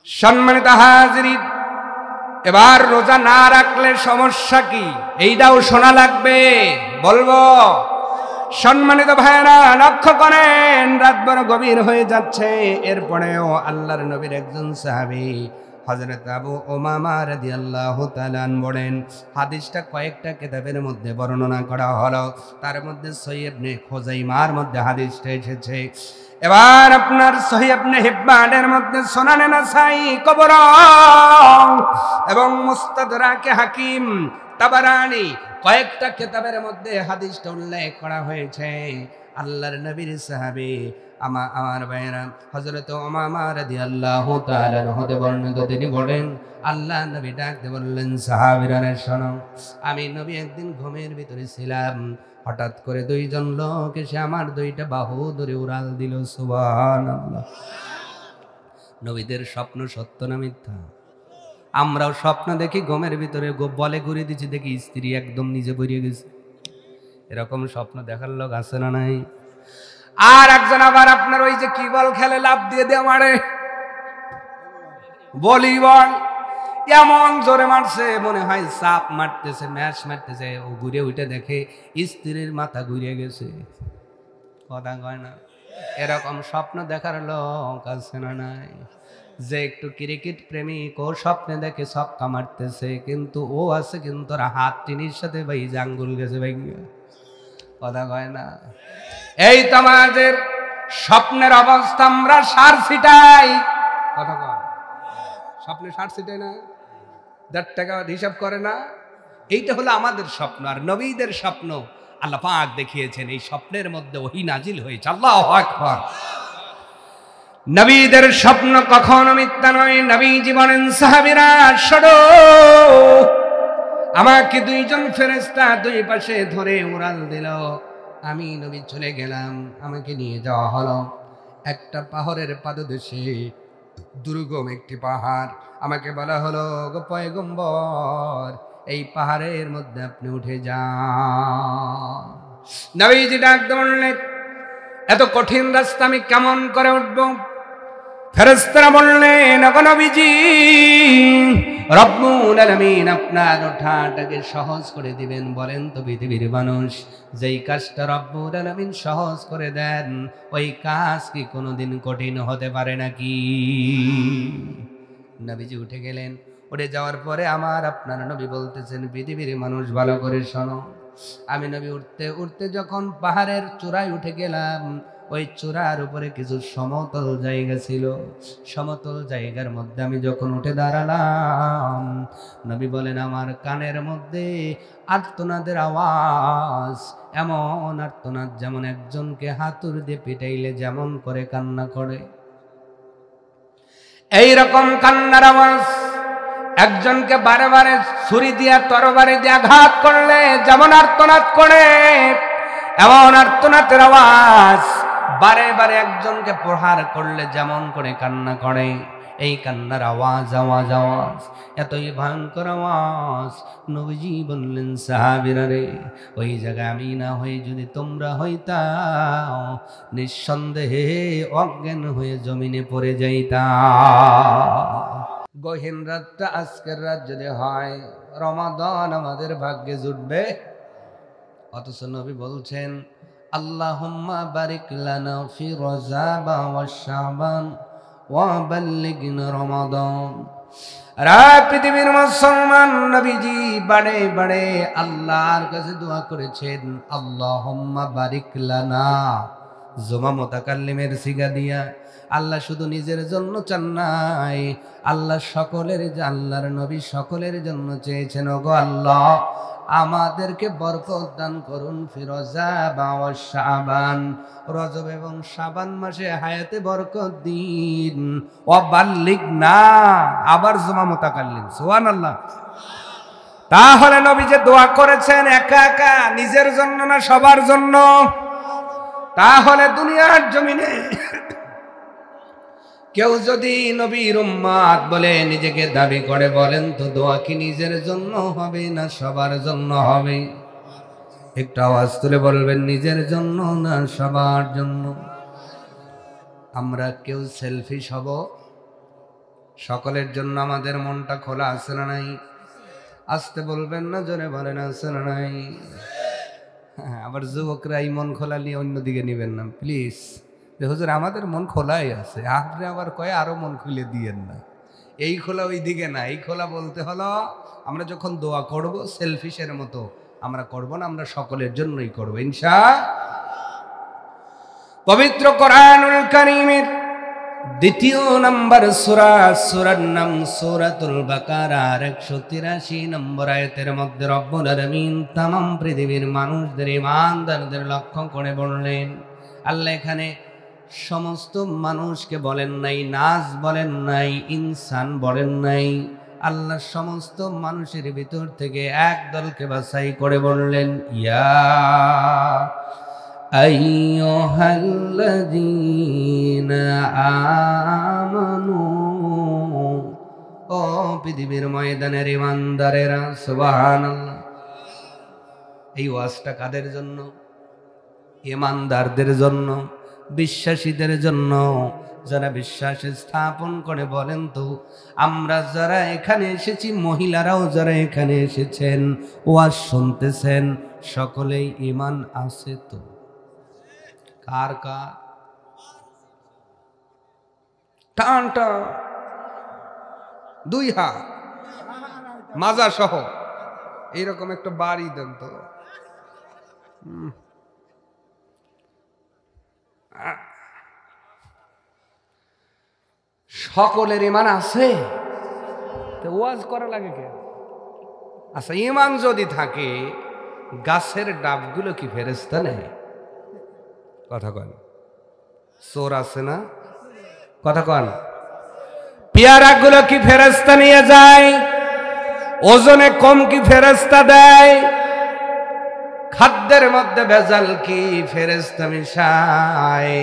সম্মানিত হাজিরিন, এবার রোজা না রাখলে সমস্যা কি এইটাও শোনা লাগবে, বলবো। সম্মানিত ভাইরা লক্ষ্য করেন, রাত বড় গভীর হয়ে যাচ্ছে, এরপরেও আল্লাহর নবীর একজন সাহাবী হযরত আবু উমামা রাদিয়াল্লাহু তাআলা বলেন, হাদিসটা কয়েকটা কিতাবের মধ্যে বর্ণনা করা হলো, তার মধ্যে সহিহ ইবনে খুজাইমার মধ্যে হাদিসটা এসেছে। এবার আপনার সহিহ ইবনে হিব্বানের মধ্যে, সুনানে নাসাই কুবরা এবং মুস্তাদরাকে হাকিম, তাবারানি কয়েকটা কিতাবের মধ্যে হাদিসটা উল্লেখ করা হয়েছে। আল্লাহর নবীর সাহাবী আমার ভাইরা হযরত উমামা রাদিয়াল্লাহু তাআলা হতে বর্ণিত, তিনি বলেন, আল্লাহ নবী ডাকতে বললেন, সাহাবীরা শোনো, আমি নবী একদিন ঘুমের ভিতরে ছিলাম, হঠাৎ করে দুইজন লোক এসে আমার দুইটা বাহু ধরে উড়াল দিল। সুবহানাল্লাহ। নবীদের স্বপ্ন সত্য না মিথ্যা? আমরাও স্বপ্ন দেখি, ঘুমের ভিতরে বলে ঘুরে দিচ্ছি, দেখি স্ত্রী একদম নিজে বেরিয়ে গেছে। এরকম স্বপ্ন দেখার লোক আছে না নাই? আর একজন আবার আপনার ওই যে কি বল খেলে, লাভ দিয়ে দিয়ে মারে, ভলিবল, এমন জোরে মারছে মনে হয় চাপ মারতেছে, ম্যাচ মারতেছে, ও ঘুরে উঠে দেখে স্ত্রীর মাথা ঘুরে গেছে। কথা কয় না? এরকম স্বপ্ন দেখার লোক আছে না নাই? যে একটু ক্রিকেট প্রেমিক, ও স্বপ্নে দেখে ছক্কা মারতেছে, কিন্তু ও আছে কিন্তু হাত টিনির সাথে ভাই জাঙ্গুল গেছে ভাই। কথা কয় না? এই তো আমাদের স্বপ্নের অবস্থা, আমরা সার ছিটাই। কথা কয়, স্বপ্নে সার ছিটাই না, ১.৫ টাকা হিসাব করে না। এইটা হলো আমাদের স্বপ্ন। আর নবীদের স্বপ্ন আল্লাহ পাক দেখিয়েছেন, এই স্বপ্নের মধ্যে ওহী নাজিল হয়েছে। আল্লাহু আকবার। নবীদের স্বপ্ন কখনো মিথ্যা নয়। নবী জীবনের সাহাবীরা, শোনো, আমাকে দুইজন ফেরেশতা দুই পাশে ধরে উড়াল দিল, আমি নবী চলে গেলাম, আমাকে নিয়ে যাওয়া হলো একটা পাহাড়ের পাদদেশে, দুর্গম একটি পাহাড়। আমাকে বলা হলো, গো পয়গম্বর, এই পাহাড়ের মধ্যে আপনি উঠে যান। নবীজি ডাকতে বললেন, এত কঠিন রাস্তা আমি কেমন করে উঠব? ফেরেশতারা বললেন, ওগো নবীজি, রব্বুল আলামিন আপনার ওঠাটাকে সহজ করে দিবেন। বলেন তো পৃথিবীর মানুষ, যেই কাজটা রব্বুল আলামিন সহজ করে দেন, ওই কাজ কি কোনোদিন কঠিন হতে পারে নাকি? নবীজি উঠে গেলেন। উঠে যাওয়ার পরে আমার আপনার নবী বলতেছেন, পৃথিবীর মানুষ ভালো করে শোনো, আমি নবী উঠতে উঠতে যখন পাহাড়ের চূড়ায় উঠে গেলাম, ওই চূড়ার উপরে কিছু সমতল জায়গা ছিল। সমতল জায়গার মধ্যে আমি যখন উঠে দাঁড়ালাম, নবী বলেন, আমার কানের মধ্যে আর্তনাদের আওয়াজ, এমন আর্তনাদ যেমন একজনকে হাতুড়ি দিয়ে পিটাইলে যেমন করে কান্না করে, এই রকম কান্নার আওয়াজ। একজনকে বারে বারে ছুরি দিয়া তরবারি দিয়ে আঘাত করলে যেমন আর্তনাদ করে, এমন আর্তনাদের আওয়াজ। বারে বারে একজনকে প্রহার করলে যেমন করে কান্না করে, এই কান্নার আওয়াজ, আওয়াজ, আওয়াজ, এতই ভয়ঙ্কর আওয়াজ। নবীজি বললেন, সাহাবীরা রে, ওই জায়গায় আমি না হয়ে যদি তোমরা হইতাও, নিঃসন্দেহে অজ্ঞান হয়ে জমিনে পড়ে যাইতা। গহীন রাতটা আজকের রাত যদি হয়, রমাদান আমাদের ভাগ্যে জুটবে। অথচ নবী বলছেন, আল্লাহুম্মা বারিক লানা ফি রজব ওয়া শাবান ওয়া বাল্লিগনা রমাদান। পৃথিবীর মুসলমান, নবীজি বাড়ে বাড়ে আল্লাহর কাছে দোয়া করেছেন, আল্লাহুম্মা বারিক লানা, জমা মুতাকাল্লিমের সিগা দিয়া। আল্লাহ শুধু নিজের জন্য চান নাই, আল্লাহ সকলের, আল্লাহর নবী সকলের জন্য চেয়েছেন, ওগো আল্লাহ আমাদেরকে বরকত দান করুন, ফিরোজা ওয়া শাবান, রজব এবং শাবান মাসে হায়াতে বরকত দিন, ওয়া বাল্লিগনা, আবার জমা মুতাকাল্লিম। সুবহানাল্লাহ। তাহলে নবী যে দোয়া করেছেন, একা একা নিজের জন্য না সবার জন্য? তাহলে দুনিয়ার জমিনে কেউ যদি নবীর উম্মত বলে নিজেকে দাবি করে, বলেন তো দোয়া কি নিজের জন্য হবে না সবার জন্য হবে? একটু আওয়াজ তুলে বলবেন, নিজের জন্য না সবার জন্য? আমরা কেউ সেলফিশ হব? সকলের জন্য আমাদের মনটা খোলা আছে না নাই? আসতে বলবেন না, জোরে বলেন আছে না নাই? হ্যাঁ, আবার যুবকরা এই মন খোলা নিয়ে অন্যদিকে নেবেন না প্লিজ। যে হুজুর আমাদের মন খোলাই আছে, আপনি আবার কয়ে আরো মন খুলে দিয়েন না। এই খোলা ওই দিকে না, এই খোলা বলতে হলো আমরা যখন দোয়া করব সেলফিশের মতো আমরা করব না, আমরা সকলের জন্যই করব ইনশাআল্লাহ। পবিত্র কোরআনুল কারীমের দ্বিতীয় নম্বর সূরা, সূরার নাম সূরাতুল বাকারার 183 নম্বর আয়াতের মধ্যে রব্বুল আলামিন तमाम পৃথিবীর মানুষদের ঈমানদারদের লক্ষ্য করে বললেন, আল্লাহ এখানে সমস্ত মানুষকে বলেন নাই, নাস বলেন নাই, ইনসান বলেন নাই, আল্লাহ সমস্ত মানুষের ভিতর থেকে এক দলকে বাছাই করে বললেন, ইয়া আইয়ুহাল্লাযীনা আমানু, ও পৃথিবীর ময়দানের ঈমানদারেরা, সুবহানাল্লাহ। এই ওয়াজটা কাদের জন্য? ঈমানদারদের জন্য, বিশ্বাসীদের জন্য, যারা বিশ্বাস স্থাপন করে। বলেন তো আমরা যারা এখানে এসেছি, মহিলারাও যারা এখানে এসেছেন ওয়াজ শুনতেছেন, সকলেই ঈমান আছে তো? কার কার? টানটা দুই হাত মাজা সহ এইরকম একটা বাড়ি দেন তো। সকলের ঈমান আছে তো ওয়াজ করা লাগে কে? আচ্ছা, ঈমান যদি থাকে গাছের ডাবগুলো কি ফেরেশতা নেয়? কথা কন। চোর আছে না? কথা কন। পেয়ারাগুলো কি ফেরেশতা নিয়ে যায়? ওজনে কম কি ফেরেশতা দেয়? খাদ্যের মধ্যে ভেজাল কি ফেরেশতা মিশায়?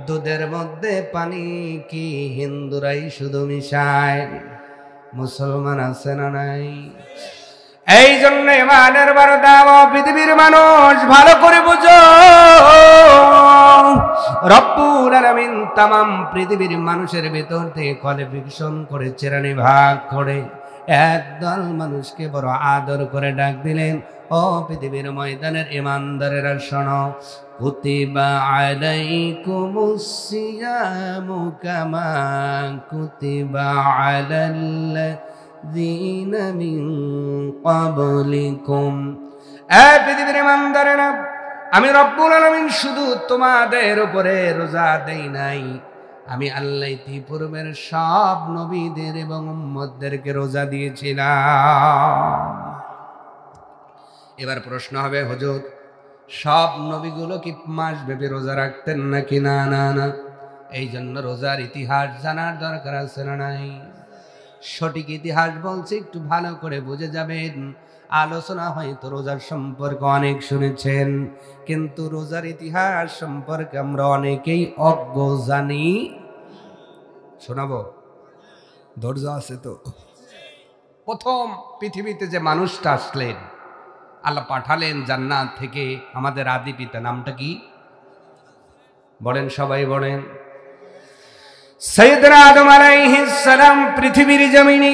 দুধের মধ্যে পানি কি হিন্দুরাই শুধু মিশায়? মুসলমান আছে না নাই? এই জন্য ঈমানের বারোটা পৃথিবীর মানুষ ভালো করে বুঝো, রব্বুল আলামিন तमाम পৃথিবীর মানুষের ভেতর থেকে কোয়ালিফিকেশন করে চেরানি ভাগ করে একদল মানুষকে বড় আদর করে ডাক দিলেন, ও পৃথিবীর ময়দানের ঈমানদারেরা শোনো, কুতিবা আলাইকুমুস সিয়ামু কামা কুতিবা আলাল্লাযীনা মিন ক্বাবলিকুম। এ পৃথিবীর ঈমানদারেরা, আমি রব্বুল আলামিন শুধু তোমাদের উপরে রোজা দেই নাই, আমি আল্লাহ ইতিপূর্বের সব নবীদের এবং উম্মতদেরকে রোজা দিয়েছিলাম। এবার প্রশ্ন হবে, হুজুর সব নবীগুলো কি মাস ব্যাপী রোজা রাখতেন নাকি? না না না। এই জন্য রোজার ইতিহাস জানার দরকার আছে না নাই? সঠিক ইতিহাস বলছে, একটু ভালো করে বুঝে যাবেন। আলোচনা হয়তো রোজার সম্পর্কে অনেক শুনেছেন, কিন্তু রোজার ইতিহাস সম্পর্কে আমরা অনেকেই অজ্ঞ জানি। শোনাবো? ধৈর্য আছে তো? প্রথম পৃথিবীতে যে মানুষটা আসলেন, আল্লাহ পাঠালেন জান্নাত থেকে, আমাদের আদি পিতা, নামটা কি বলেন? সবাই বলেন। সাইয়েদনা আদম আলাইহিস সালাম পৃথিবীর জমিনে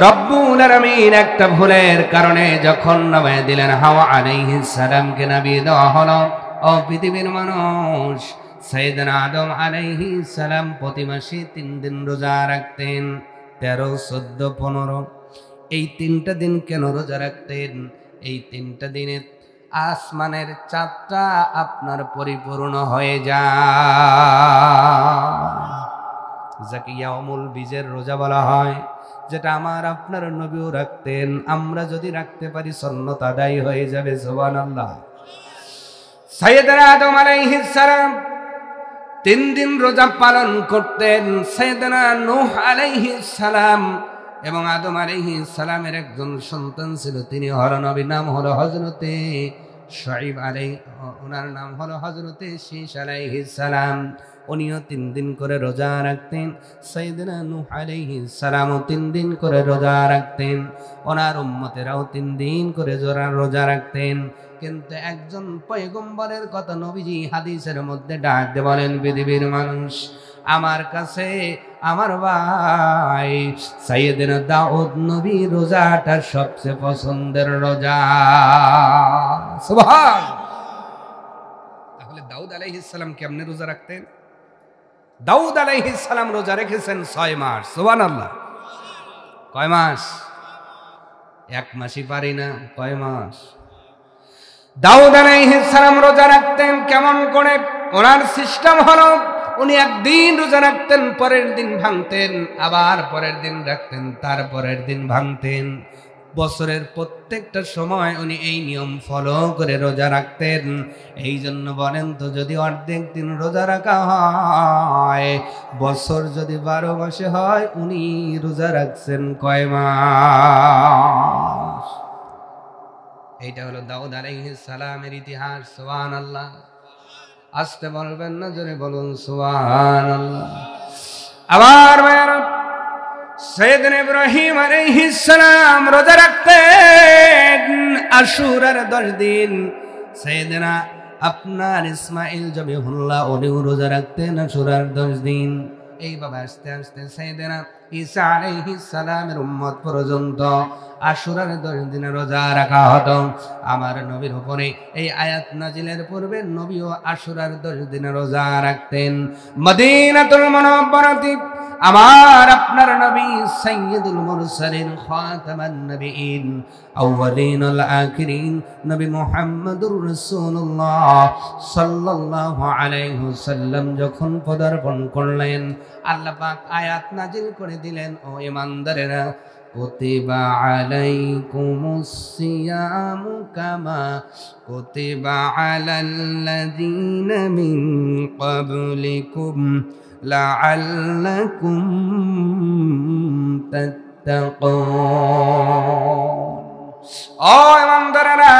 রব্বুল আলামিন একটা ভুলের কারণে যখন নামায় দিলেন হাওয়া আলাইহিস সালামকে নবী দেওয়া হলো। ও পৃথিবীর মানুষ, সাইয়েদনা আদম আলাইহিস সালাম প্রতি মাসে 3 দিন রোজা রাখতেন, 13, 14, 15। এই 3টা দিন কেন রোজা রাখতেন? এই 3টা দিনে আসমানের চাঁদটা আপনার পরিপূর্ণ হয়ে যায়, যাকে ইয়াউমুল বীজের রোজা বলা হয়, যেটা আমার আপনার নবীও রাখতেন। আমরা যদি রাখতে পারি সুন্নাত আদায় হয়ে যাবে। সুবহানাল্লাহ। সাইয়েদনা আদম আলাইহিস সালাম 3 দিন রোজা পালন করতেন। সাইয়েদনা নূহ আলাইহিস সালাম এবং আদম আলাইহিস সালামের একজন সন্তান ছিল, তিনি হলো নবী, নাম হলো হযরতে শুআইব ওনার নাম হলো হযরতে শীস আলাইহিস সালাম। উনিও 3 দিন করে রোজা রাখতেন। সাইয়েদনা নূহ আলাইহিস সালামও 3 দিন করে রোজা রাখতেন। ওনার উম্মতেরাও 3 দিন করে রোজা রাখতেন। কিন্তু একজন পয়গম্বরের কথা নবীজি হাদিসের মধ্যে ডাক দিয়ে বলেন, পৃথিবীর মানুষ, আমার কাছে আমার ভাই সাইয়েদনা দাউদ নবী রোজাটা সবচেয়ে পছন্দের রোজা। সুবহান। তাহলে দাউদ আলাইহিস সালাম কেমনে রোজা রাখতেন? দাউদ আলাইহিস সালাম রোজা রেখেছেন 6 মাস। সুবহানাল্লাহ। কয় মাস? 1 মাসই পারি না, কয় মাস? দাউদ আলাইহিস সালাম রোজা রাখতেন কেমন করে? ওনার সিস্টেম হলো উনি একদিন রোজা রাখতেন, পরের দিন ভাঙতেন, আবার পরের দিন রাখতেন, তারপরের দিন ভাঙতেন। বছরের প্রত্যেকটা সময় উনি এই নিয়ম ফলো করে রোজা রাখতেন। এই জন্য বলেন তো, যদি অর্ধেক দিন রোজা রাখা হয়, বছর যদি 12 মাসে হয়, উনি রোজা রাখছেন কয় মাস? এইটা হলো দাউদ আলাইহিস সালামের ইতিহাস। সুবহানাল্লাহ। আসতে বলবেন না, জোরে বলুন সুবহানাল্লাহ। আবার ভাইরা, সাইয়েদনা ইব্রাহিম আলাইহিস সালাম রোজা রাখতেন আশুরার 10 দিন। সাইয়েদনা আপনার ইসমাইল জবিহুল্লাহ উনিও রোজা রাখতেন আশুরার 10 দিন। এইভাবে আস্তে আস্তে সাইয়েদনা ঈসা আলাইহিস সালামের উম্মত পর্যন্ত আশুরার 10 দিনে রোজা রাখা হতো। আমার নবীর উপরে এই আয়াত নাজিলের পূর্বে নবীও আশুরার 10 দিনে রোজা রাখতেন। মদিনাতুল মুনাওয়ারাতে আমার আপনার নবী সাইয়্যিদুল মুরসালিন খাতামান নবিয়্যিন আউয়ালিন ওয়াল আখিরিন নবী মুহাম্মদুর রাসূলুল্লাহ সাল্লাল্লাহু আলাইহি ওয়াসাল্লাম যখন পদার্পণ করলেন, আল্লাহ পাক আয়াত নাজিল করে দিলেন, ও ঈমানদারেরা, কুতিবা আলাইকুমুস সিয়ামু কামা কুতিবা আলাল্লাযীনা মিন ক্বাবলিকুম লাআল্লাকুম তাত্তাকুন। ও ইমানদারেরা,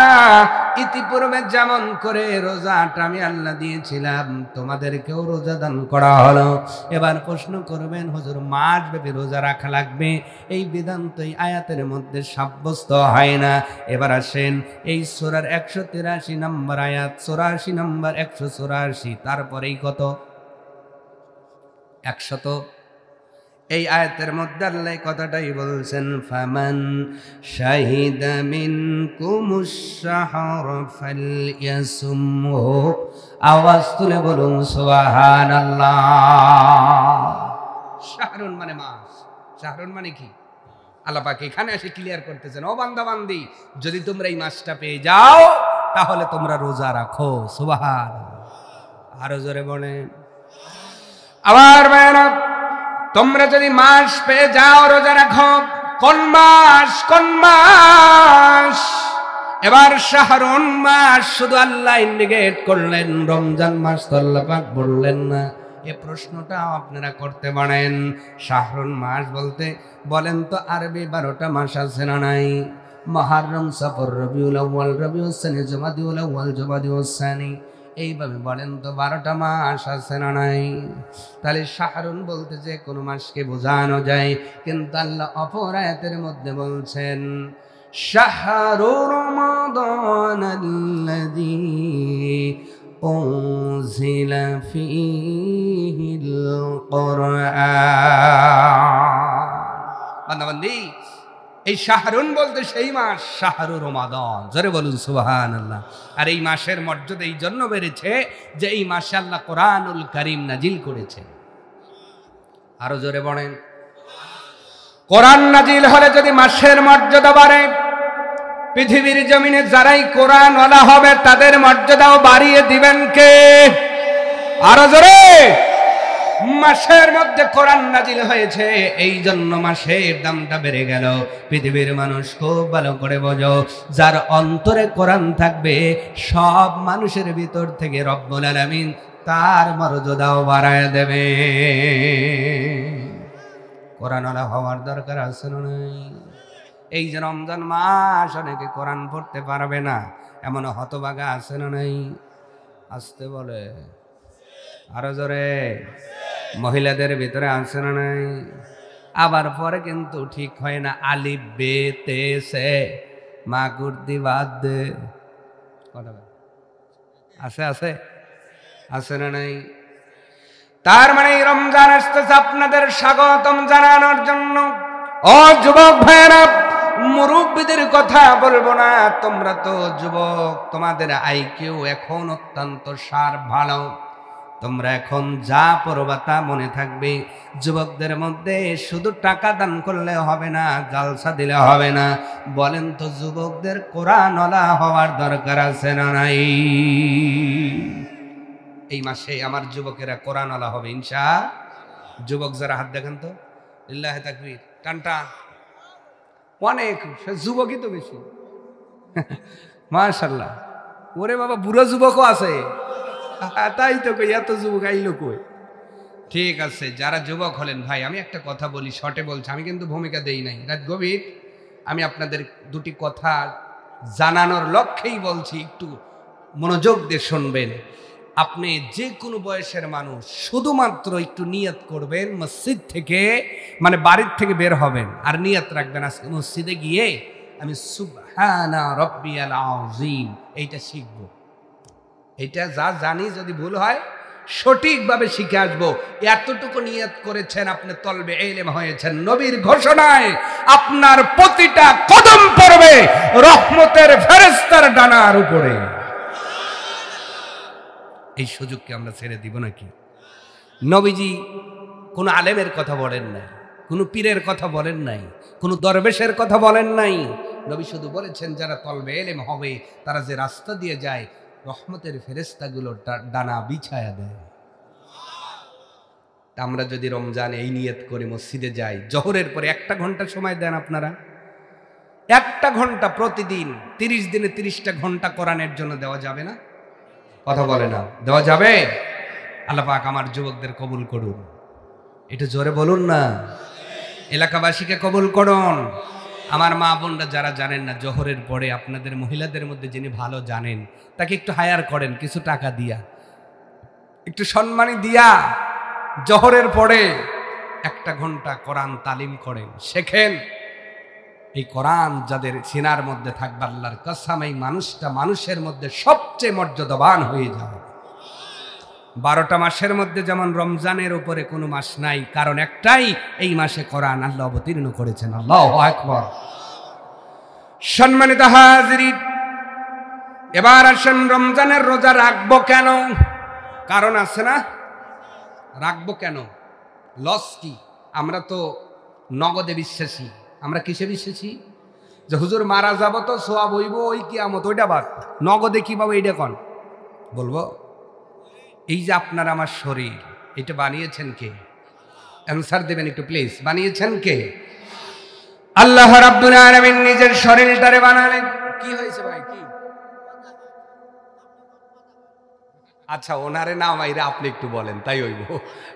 ইতিপূর্বে যেমন করে রোজাটা আমি আল্লাহ দিয়েছিলাম, তোমাদেরকেও রোজা দান করা হলো। এবার প্রশ্ন করবেন, হুজুর মাস ব্যাপী রোজা রাখা লাগবে, এই বিধান তো এই আয়াতের মধ্যে সাব্যস্ত হয় না। এবার আসেন, এই সূরার 183 নম্বর আয়াত, 84 নম্বর, 184, তারপরেই কত? 100। এই আয়াতের মধ্যে আল্লাহ কথাটাই বলছেন, ফামান শাহিদা মিনকুমুশ শাহর ফালইয়াসুমহু। আওয়াজ তুলে বলুন সুবহানাল্লাহ। শাহরুন মানে মাস। শাহরুন মানে কি? আল্লাহ পাক এখানে এসে ক্লিয়ার করতেছেন, ও বান্দা বান্দি, যদি তোমরা এই মাসটা পেয়ে যাও তাহলে তোমরা রোজা রাখো। সুবহানাল্লাহ। আরো জোরে বলেন। আবার ভাইরা, তোমরা যদি মাস পেয়ে যাও রোজা রাখো। কোন মাস? কোন মাস? এবার শাহরুন মাস শুধু আল্লাহ ইন্ডিকেট করলেন, রমজান মাস তো আল্লাহ পাক বললেন না। এই প্রশ্নটাও আপনারা করতে পারেন, শাহরুন মাস বলতে বলেন তো আরবি 12টা মাস আছে না নাই? মুহররম, সফর, রবিউল আউয়াল, রবিউল সানি, জমাদিউল আউয়াল, জমাদিউল সানি, এইভাবে বলেন তো 12টা মাস আছে না নাই? তাহলে শাহরুন বলতে যে কোনো মাসকে বোঝানো যায়, কিন্তু আল্লাহ অপর আয়াতের মধ্যে বলছেন, শাহরু রমাদানাল্লাযী উনজিলা ফীহিল কুরআন। বান্দাবান্দি, এই শাহরুন বলতে সেই মাস শাহরু রমাদান। জোরে বলুন সুবহানাল্লাহ। আর এই মাসের মর্যাদা এই জন্য বেড়েছে যে এই মাসে আল্লাহ কোরআনুল কারীম নাজিল করেছেন। আরো জোরে বলেন। কোরআন নাজিল হলে যদি মাসের মর্যাদা বাড়ে, পৃথিবীর জমিনে যারাই কোরআন ওয়ালা হবে তাদের মর্যাদাও বাড়িয়ে দিবেন কে? আরো জোরে। মাসের মধ্যে কোরআন নাজিল হয়েছে, এই জন্য মাসের দামটা বেড়ে গেল। পৃথিবীর মানুষ খুব ভালো করে বোঝো, যার অন্তরে কোরআন থাকবে, সব মানুষের ভিতর থেকে রব্বুল আলামিন তার মর্যাদাও বাড়ায় দেবে। কোরআন ওয়ালা হওয়ার দরকার আছে না নাই? এই যে রমজান মাস, অনেকে কোরআন পড়তে পারবে না, এমন হতভাগা আছে না নাই? আসতে বলে। আরো জোরে। মহিলাদের ভিতরে আছে না নাই? আবার পরে কিন্তু ঠিক হয় না, আলিফ বে তে সে মা গুর্দি বাদ দে, আছে আছে আছে না নাই? তার মানে রমজান আসতেছে আপনাদের স্বাগতম জানানোর জন্য। ও যুবক ভাইরা, মুরব্বীদের কথা বলবো না, তোমরা তো যুবক, তোমাদের আইকিউ এখন অত্যন্ত শার্প, ভালো। তোমরা এখন যা পড়বা তা মনে থাকবে। যুবকদের মধ্যে শুধু টাকা দান করলে হবে না, জালসা দিলে হবে না। বলেন তো যুবকদের কোরআনওয়ালা হওয়ার দরকার আছে না নাই? এই মাসে আমার যুবকেরা কোরআনওয়ালা হবে ইনশাআল্লাহ। যুবক যারা হাত দেখেন তো, লিল্লাহি তাকবীর, টানটা অনেক, যুবকই তো বেশি। মাশাআল্লাহ। ওরে বাবা, বুড়ো যুবকও আছে। তাই তো কই, এত যুবক আইলো কই? ঠিক আছে, যারা যুবক হলেন ভাই, আমি একটা কথা বলি, শর্টে বলছি, আমি কিন্তু ভূমিকা দেই নাই, রাত গভীর। আমি আপনাদের দুটি কথা জানানোর লক্ষ্যেই বলছি, একটু মনোযোগ দিয়ে শুনবেন। আপনি যে কোনো বয়সের মানুষ শুধুমাত্র একটু নিয়ত করবেন, মসজিদ থেকে মানে বাড়ির থেকে বের হবেন আর নিয়ত রাখবেন, আজকে মসজিদে গিয়ে আমি সুবহানা রাব্বিয়াল আযীম এইটা শিখবো। এটা যা জানি, যদি ভুল হয় সঠিকভাবে শিখে আসবো। এতটুকু নিয়ত করেছেন, আপনি তলবে ইলম হয়েছেন। নবীর ঘোষণায় আপনার প্রতিটা কদম পড়বে রহমতের ফেরেশতার ডানার উপরে। এই সুযোগকে আমরা ছেড়ে দিব নাকি? নবীজি কোনো আলেমের কথা বলেন নাই, কোনো পীরের কথা বলেন নাই, কোনো দরবেশের কথা বলেন নাই। নবী শুধু বলেছেন, যারা তলবে ইলম হবে তারা যে রাস্তা দিয়ে যায়, রহমতের ফেরেশতাগুলো ডানা বিছায়া দেয়। আমরা যদি রমজান এই নিয়ত করে মসজিদে যাই, জোহরের পরে 1 ঘন্টা সময় দেন আপনারা, 1 ঘন্টা প্রতিদিন, 30 দিনে 30টা ঘন্টা কোরআনের জন্য দেওয়া যাবে না? কথা বলে না, দেওয়া যাবে? আল্লাহ পাক আমার যুবকদের কবুল করুন, একটু জোরে বলুন না। এলাকাবাসীকে কবুল করুন। আমার মা বোনরা যারা জানেন না, জোহরের পরে আপনাদের মহিলাদের মধ্যে যিনি ভালো জানেন, তাকে একটু হায়ার করেন, কিছু টাকা দিয়া, একটু সম্মানী দিয়া, জোহরের পরে 1 ঘন্টা কোরআন তালিম করেন, শেখেন। এই কোরআন যাদের সিনার মধ্যে থাকবে, আল্লাহর কসম এই মানুষটা মানুষের মধ্যে সবচেয়ে মর্যাদাবান হয়ে যাবে। 12টা মাসের মধ্যে যেমন রমজানের উপরে কোনো মাস নাই, কারণ একটাই, এই মাসে কোরআন আল্লাহ অবতীর্ণ করেছেন। আল্লাহু আকবার। সম্মানিত হাজিরিন, এবার আসেন, রমজানের রোজা রাখবো কেন? কারণ আছে না? রাখবো কেন? লস কি? আমরা তো নগদে বিশ্বাসী। আমরা কিসে বিশ্বাসী? যে হুজুর মারা যাব তো সোয়াব হইব, ওই কিয়ামত, ওইটা বাদ। নগদে কিভাবে এইটা কন বলবো? এই যে আপনার আমার শরীর, এটা বানিয়েছেন কে? অ্যান্সার দেবেন একটু প্লিজ। বানিয়েছেন কে? আল্লাহ রাব্বুল আলামিন নিজের শরীরটারে বানালেন। কি হয়েছে ভাই? কি? আচ্ছা, ওনারে না মাইরা আপনি একটু বলেন, তাই হইব।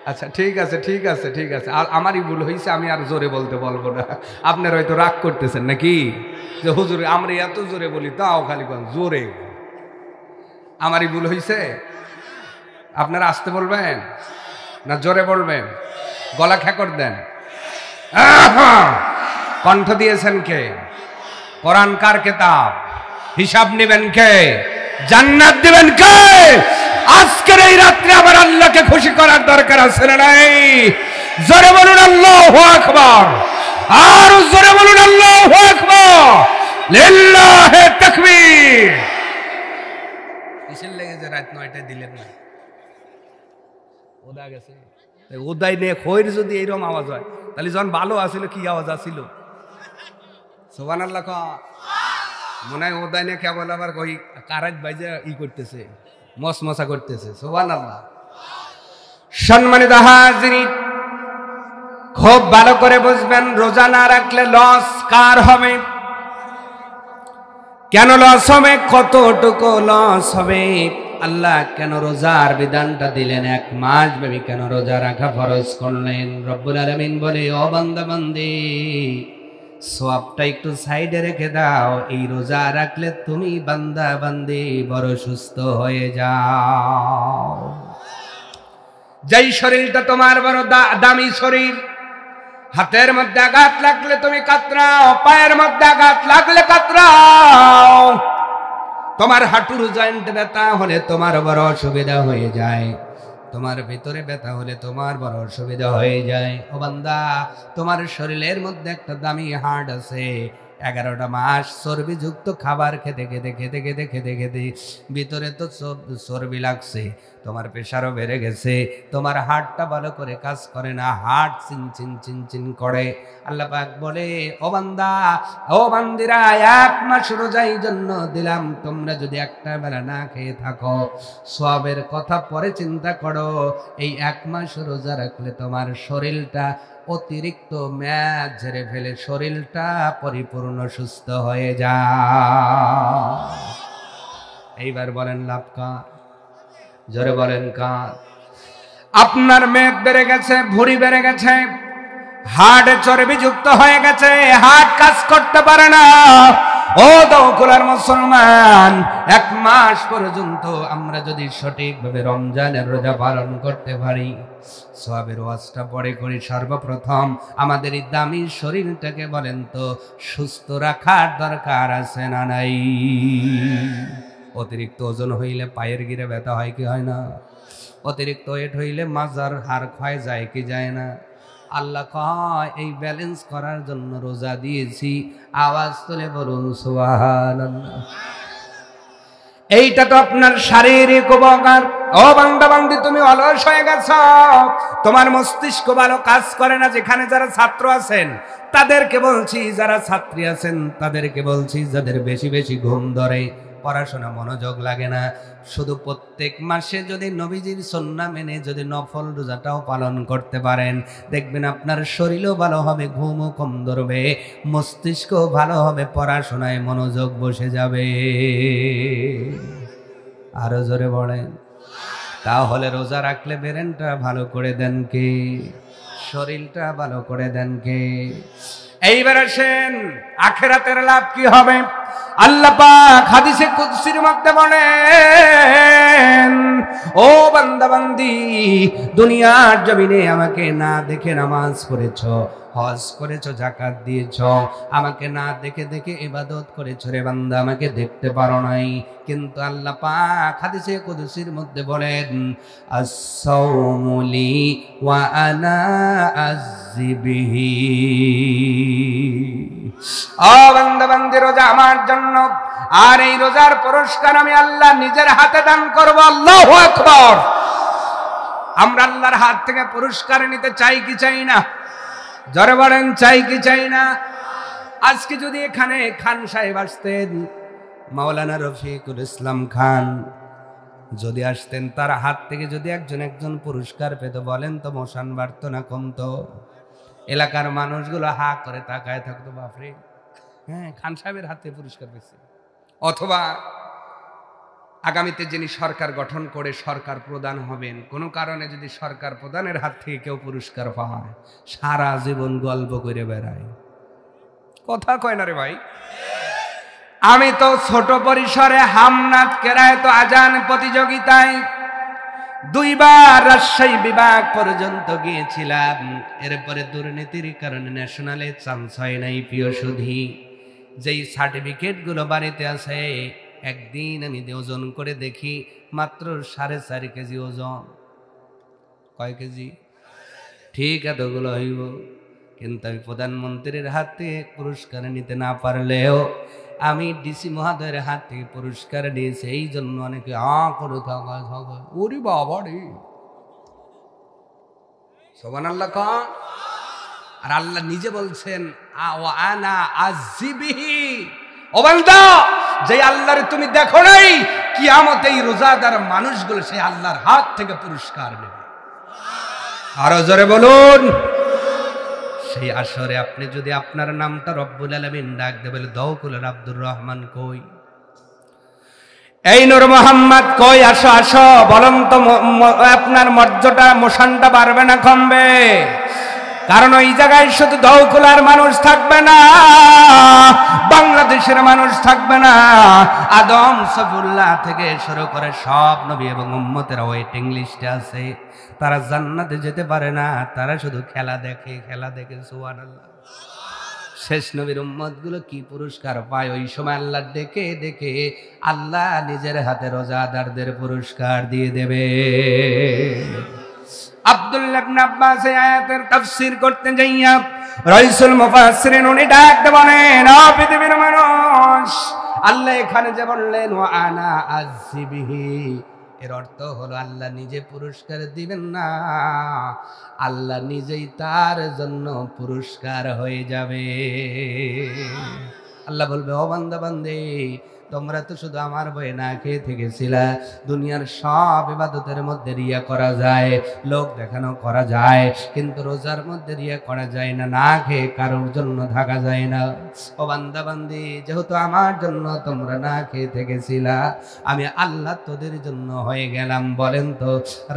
আচ্ছা, ঠিক আছে, ঠিক আছে, ঠিক আছে। আর আমারই ভুল হয়েছে, আমি আর জোরে বলতে বলবো না। আপনারা হয়তো রাগ করতেছেন নাকি, যে হুজুর আমরা এত জোরে বলি, তাও খালি বলেন জোরে। আমারই ভুল হয়েছে। আপনারা আসতে বলবেন না জোরে বলবেন? গলা খেকর দেন। কণ্ঠ দিয়েছেন কে? কোরআন কার কিতাব? হিসাব নেবেন কে? জান্নাত দিবেন কে? আজকের এই রাত্রে আবার আল্লাহকে খুশি করার দরকার আছে না নাই? জোরে বলুন আল্লাহু আকবার। আর জোরে বলুন আল্লাহু আকবার। লিল্লাহি তাকবীর। কিসের লেগে যে রাত 9টায় দিলেন না? ওদা গেছে। ওদাই নিয়ে খৈর যদি এইরকম আওয়াজ হয়, তাহলে যখন ভালো আসিল কি আওয়াজ আসিল? সুবহানাল্লাহ। মনে হয় ওদাই নিয়ে কেবল আবার কই কারাত বাইজে করতেছে, মশমশা করতেছে। সুবহানাল্লাহ। সম্মানিত হাজিরিন, খুব ভালো করে বুঝবেন, রোজা না রাখলে লস কার হবে? কেন লস হবে? কতটুকু লস হবে? আল্লাহ কেন রোজার বিধানটা দিলেন? 1 মাস ব্যাপী কেন রোজা রাখা ফরজ করলেন? রব্বুল আলামিন বলে, ও বান্দা বান্দি, সওয়াবটা একটু সাইডে রেখে দাও। এই রোজা রাখলে তুমি বান্দা বান্দি বড় সুস্থ হয়ে যাও। যেই শরীরটা তোমার বড় দামি শরীর, হাতের মধ্যে আঘাত লাগলে তুমি কাতরাও, পায়ের মধ্যে আঘাত লাগলে কাতরাও, তোমার হাঁটুর জয়েন্ট ব্যথা হলে তোমার বড় অসুবিধা হয়ে যায়, তোমার ভিতরে ব্যথা হলে তোমার বড় অসুবিধা হয়ে যায়। ও বান্দা, তোমার শরীরের মধ্যে একটা দামি হাড় আছে, 11টা মাস চর্বিযুক্ত খাবার খেতে খেতে খেতে খেতে খেতে খেতে ভিতরে তো চর্বি লাগছে, তোমার প্রেশারও বেড়ে গেছে, তোমার হার্টটা ভালো করে কাজ করে না, হার্ট চিনচিন চিনচিন করে। আল্লাহ পাক বলে, ও বান্দা, ও বান্দিরা, 1 মাস রোজা এই জন্য দিলাম, তোমরা যদি একটা বেলা না খেয়ে থাকো, সওয়াবের কথা পরে চিন্তা করো। এই 1 মাস রোজা রাখলে তোমার শরীরটা অতিরিক্ত ম্যাদ ঝেড়ে ফেলে শরীরটা পরিপূর্ণ সুস্থ হয়ে যায়। এইবার বলেন লাভ কার? জোরে বলেন কার? আপনার মেদ বেড়ে গেছে, ভুঁড়ি বেড়ে গেছে, হাড়ে চর্বি যুক্ত হয়ে গেছে, হার্ট কাজ করতে পারে না। ও দৌকুলার মুসলমান, 1 মাস পর্যন্ত আমরা যদি সঠিকভাবে রমজানের রোজা পালন করতে পারি, সওয়াবের ওয়াজটা পরে করি। সর্বপ্রথম আমাদের এই দামি শরীরটাকে বলেন তো সুস্থ রাখার দরকার আছে না নাই? অতিরিক্ত ওজন হইলে পায়ের গিরে ব্যথা হয় কি হয় না? অতিরিক্ত ওয়েট হইলে মাজার হাড় ক্ষয় যায় কি যায় না? আল্লাহ কয়, এই ব্যালেন্স করার জন্য রোজা দিয়েছি। আওয়াজ তুলে বলুন সুবহানাল্লাহ। এইটা তো আপনার শারীরিক উপকার। ও বান্দা বান্দি, তুমি অলস হয়ে গেছ, তোমার মস্তিষ্ক ভালো কাজ করে না। যেখানে যারা ছাত্র আছেন তাদেরকে বলছি, যারা ছাত্রী আছেন তাদেরকে বলছি, যাদের বেশি বেশি ঘুম ধরে, পড়াশোনা মনোযোগ লাগে না, শুধু প্রত্যেক মাসে যদি নবীজির সুন্নাহ মেনে যদি নফল রোজাটাও পালন করতে পারেন, দেখবেন আপনার শরীরও ভালো হবে, ঘুমও কম ধরবে, মস্তিষ্ক ভালো হবে, পড়াশোনায় মনোযোগ বসে যাবে। আরো জোরে বলেন। তাহলে রোজা রাখলে ব্রেনটা ভালো করে দেন কে? শরীরটা ভালো করে দেন কে? এইবার আসেন, আখিরাতের লাভ কি হবে? আল্লাহ পাক হাদিসে কুদসির মধ্যে বলেন, ও বান্দা বান্দি, দুনিয়ার জমিনে আমাকে না দেখে নামাজ পড়েছো, হজ করেছো, যাকাত দিয়েছো, আমাকে না দেখে দেখে ইবাদত করেছো রে বান্দা, আমাকে দেখতে পারো নাই। কিন্তু আল্লাহ পাক হাদিসে কুদসির মধ্যে বলেন, আস-সাওমু লি ওয়া আনা আজজি বিহি। ও বান্দা বান্দি, রোজা আমার জন্য, আর এই রোজার পুরস্কার আমি আল্লাহ নিজের হাতে দান করব। আল্লাহু আকবার। আমরা আল্লাহর হাত থেকে পুরস্কার নিতে চাই কি চাই না? জোরে বলেন, চাই কি চাই না? আজকে যদি এখানে খান সাহেব আসতেন, মাওলানা রফিকুল ইসলাম খান যদি আসতেন, তার হাত থেকে যদি একজন পুরস্কার পেত, বলেন তো মোশান বাড়তো না কমতো? এলাকার মানুষগুলো হা করে তাকায় থাকতো, বাপরে, হ্যাঁ, খান সাহেবের হাতে পুরস্কার পেয়েছে। অথবা আগামীতে যিনি সরকার গঠন করে সরকার প্রধান হবেন, কোনো কারণে যদি সরকার প্রধানের হাত থেকে কেউ পুরস্কার পায়, সারা জীবন গল্প করে বেড়ায়। কথা কয় না রে ভাই? আমি তো ছোট পরিসরে হামনাত কেরায়েত আজান প্রতিযোগিতায় 2 বার রাজশাহী বিভাগ পর্যন্ত গিয়েছিলাম। এরপরে দুর্নীতির কারণে ন্যাশনালে চান্স হয় নাই। প্রিয় সুধী, যেই সার্টিফিকেটগুলো বাড়িতে আছে, একদিন আমি ওজন করে দেখি মাত্র 4.5 কেজি ওজন। কয় কেজি? ঠিক এতগুলো হইব। কিন্তু আমি প্রধানমন্ত্রীর হাত থেকে পুরস্কার নিতে না পারলেও আমি ডিসি মহাদয়ের হাত থেকে পুরস্কার নিয়েছি। এই জন্য অনেকে করে থাকা ওরে বাবা রে, সুবহানাল্লাহ কন। আর আল্লাহ নিজে বলছেন, আনা আজিবিহি। ও বান্দা, যে আল্লাহর তুমি দেখো নাই, কিয়ামতে এই রোজাদার মানুষগুলো সেই আল্লাহর হাত থেকে পুরস্কার নেবে। আরো জোরে বলুন। সেই আসরে আপনি যদি আপনার নামটা রব্বুল আলামিন ডাক দেবে, দৌকুলের আব্দুর রহমান কই, এই নূর মোহাম্মদ কই, আসো আসো, বলুন তো আপনার মর্যাদা মোশানটা বাড়বে না কমবে? কারণ ওই জায়গায় শুধু দৌকুলার মানুষ থাকবে না, বাংলাদেশের মানুষ থাকবে না, আদম সফুল্লাহ থেকে শুরু করে সব নবী এবং উম্মতেরা ওয়েটিং লিস্টে আছে। তারা জান্নাতে যেতে পারে না, তারা শুধু খেলা দেখে, খেলা দেখে। সুবহানাল্লাহ। শেষ নবীর উম্মতগুলো কি পুরস্কার পায় ওই সময় আল্লাহ ডেকে ডেকে আল্লাহ নিজের হাতে রোজাদারদের পুরস্কার দিয়ে দেবে। আব্দুল্লাহ ইবনে আব্বাস এই আয়াতের তাফসীর করতে যাইয়া রাইসুল মুফাসসিরিন উনি ডাকতে বলেন, ও পৃথিবীর মানুষ, আল্লাহ এখানে যে বললেন ওয়া আনা আযিবিহি, এর অর্থ হলো আল্লাহ নিজে পুরস্কার দিবেন না, আল্লাহ নিজেই তার জন্য পুরস্কার হয়ে যাবে। আল্লাহ বলবে, ও বান্দা বান্দে, তোমরা তো শুধু আমার ভয়ে না খেয়ে থেকেছিলা। দুনিয়ার সব ইবাদতের মধ্যে রিয়া করা যায়, লোক দেখানো করা যায়, কিন্তু রোজার মধ্যে রিয়া করা যায় না, না খেয়ে কারোর জন্য থাকা যায় না। ও বান্দা বান্দি, যেহেতু আমার জন্য তোমরা না খেয়ে থেকেছিলা, আমি আল্লাহ তোদের জন্য হয়ে গেলাম। বলেন তো,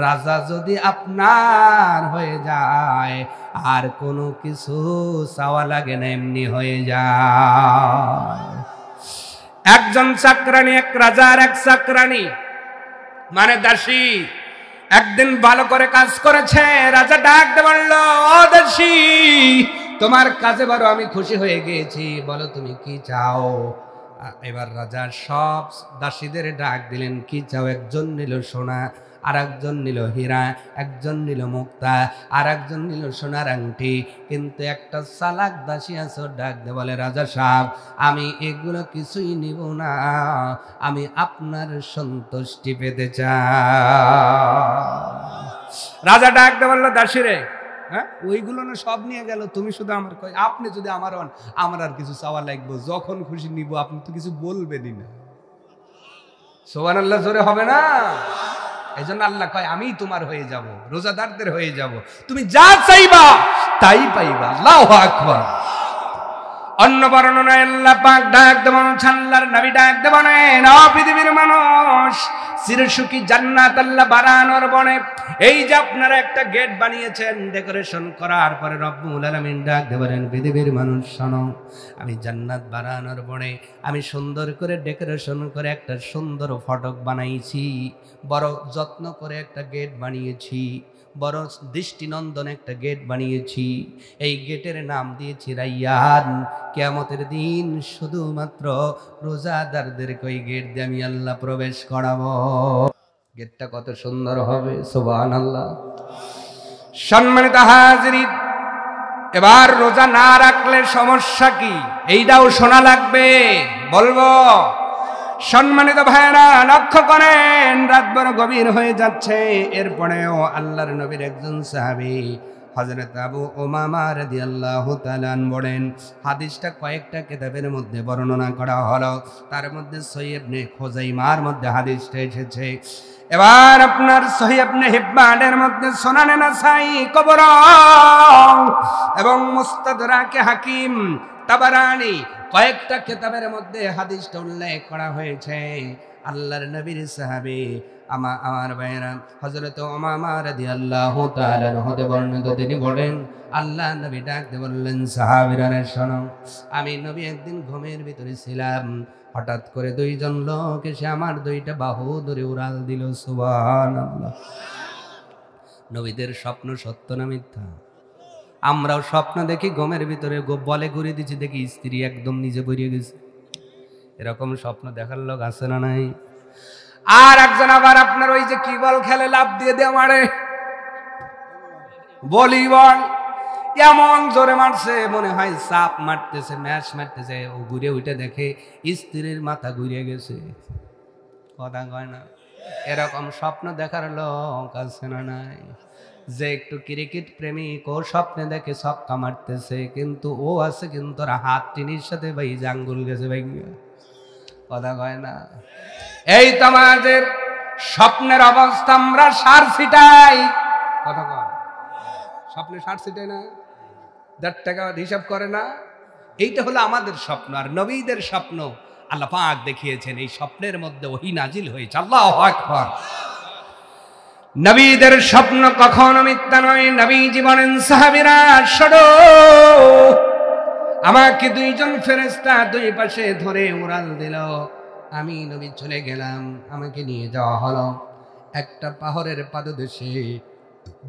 রাজা যদি আপনার হয়ে যায় আর কোনো কিছু চাওয়া লাগে না, এমনি হয়ে যায়। একজন চাকরানি, এক রাজার এক চাকরানি মানে দাসী, একদিন ভালো করে কাজ করেছে। রাজা ডাক দিয়ে বলল, ও দাসী, তোমার কাজে বড় আমি খুশি হয়ে গিয়েছি, বলো তুমি কি চাও। এবার রাজা সব দাসীদের ডাক দিলেন, কি চাও। একজন নিল সোনা, আর একজন নিল হীরা, একজন নিল মুক্তা, আর একজন নিল সোনার আংটি। কিন্তু একটা চালাক দাসী আছে, ডাক দে বলে, রাজা সাহেব, আমি এগুলো কিছুই নিব না, আমি আপনার সন্তুষ্টি পেতে চাই। রাজা ডাক দে বলল, দাসী রে, হ্যাঁ ওইগুলো না সব নিয়ে গেল, তুমি শুধু আমার কই, আপনি যদি আমার হন, আমার আর কিছু চাওয়া লাগবে, যখন খুশি নিব, আপনি তো কিছু বলবেনই না। সুবহানাল্লাহ জোরে হবে না? এই জন্য আল্লাহ কয়, আমি তোমার হয়ে যাব, রোজাদারদের হয়ে যাব, তুমি যা চাইবা তাই পাইবা। আল্লাহু আকবার। অন্য বর্ণনায় আল্লাহ পাক ডাক দেবেন, আল্লাহর নবী ডাক দেবেন, ও পৃথিবীর মানুষ, চিরসুখী জান্নাত আল্লাহ বানানোর বনে এই যে আপনারা একটা গেট বানিয়েছেন ডেকোরেশন করার পরে, রব্বুল আলামিন ডাক দেবেন, পৃথিবীর মানুষ শোনো, আমি জান্নাত বানানোর বনে আমি সুন্দর করে ডেকোরেশন করে একটা সুন্দর ফটক বানাইছি, বড় যত্ন করে একটা গেট বানিয়েছি, বড় দৃষ্টিনন্দন একটা গেট বানিয়েছি। এই গেটের নাম দিয়েছি রাইয়ান। কিয়ামতের দিন শুধুমাত্র রোজাদারদেরকে ওই গেট দিয়ে আমি আল্লাহ প্রবেশ করাবো। গেটটা কত সুন্দর হবে, সুবহানাল্লাহ। সম্মানিত হাজিরিন, এবার রোজা না রাখলে সমস্যা কি, এইটাও শোনা লাগবে, বলবো। সম্মানিত ভাইরা, লক্ষ্য করেন, রাত বড় গভীর হয়ে যাচ্ছে, এরপরেও আল্লাহর নবীর একজন সাহাবী হযরত আবু উমামা রাদিয়াল্লাহু তাআলা বলেন, হাদিসটা কয়েকটা কিতাবের মধ্যে বর্ণনা করা হলো, তার মধ্যে সহিহ ইবনে খুজাইমার মধ্যে হাদিসটা এসেছে। এবার আপনার সহিহ ইবনে হিব্বানের মধ্যে, সুনানে নাসাই কুবরা এবং মুস্তাদরাকে হাকিম, তাবারানি কয়েকটা কিতাবের মধ্যে হাদিসটা উল্লেখ করা হয়েছে। আল্লাহর নবীর সাহাবী আমার ভাইরা হযরত উমামা রাদিয়াল্লাহু তাআলা হতে বর্ণিত, তিনি বলেন, আল্লাহ নবী ডাক দিয়ে বললেন, সাহাবীরা শোনো, আমি নবী একদিন ঘুমের ভিতরে ছিলাম, হঠাৎ করে দুইজন লোক এসে আমার দুইটা বাহু ধরে উড়াল দিল। সুবহানাল্লাহ। নবীদের স্বপ্ন সত্য না মিথ্যা? আমরাও স্বপ্ন দেখি, ঘুমের ভিতরে বলে ঘুরে দিচ্ছি, দেখি স্ত্রী একদম নিজে বেরিয়ে গেছে। এরকম স্বপ্ন দেখার লোক আছে না নাই? আর একজন আবার আপনার ওই যে কি বল খেলে, লাভ দিয়ে দিয়ে মারে, ভলিবল, এমন জোরে মারছে মনে হয় সাপ মারতেছে, ম্যাচ মারতেছে, ও ঘুরে উঠে দেখে স্ত্রীর মাথা ঘুরে গেছে। কথা কয় না? এরকম স্বপ্ন দেখার লোক আছে না নাই? যে একটু ক্রিকেট প্রেমিক, ও স্বপ্নে দেখে ছক্কা মারতেছে, কিন্তু ও আছে কিন্তু ওর হাত টিনির সাথে ভাই জাঙ্গুল গেছে ভাই। কথা কয় না? এই তো আমাদের স্বপ্নের অবস্থা, আমরা সার ছিটাই। কথা কয়, স্বপ্নে সার ছিটাই না, ১.৫ টাকা হিসাব করে না। এইটা হলো আমাদের স্বপ্ন। আর নবীদের স্বপ্ন আল্লাহ পাক দেখিয়েছেন, এই স্বপ্নের মধ্যে ওহী নাজিল হয়েছে। আল্লাহু আকবার। নবীদের স্বপ্ন কখনো মিথ্যা নয়। নবীজি বলেন, সাহাবীরা শোনো, আমাকে দুইজন ফেরেশতা দুই পাশে ধরে উড়াল দিল, আমি নবী চলে গেলাম, আমাকে নিয়ে যাওয়া হলো একটা পাহাড়ের পাদদেশে,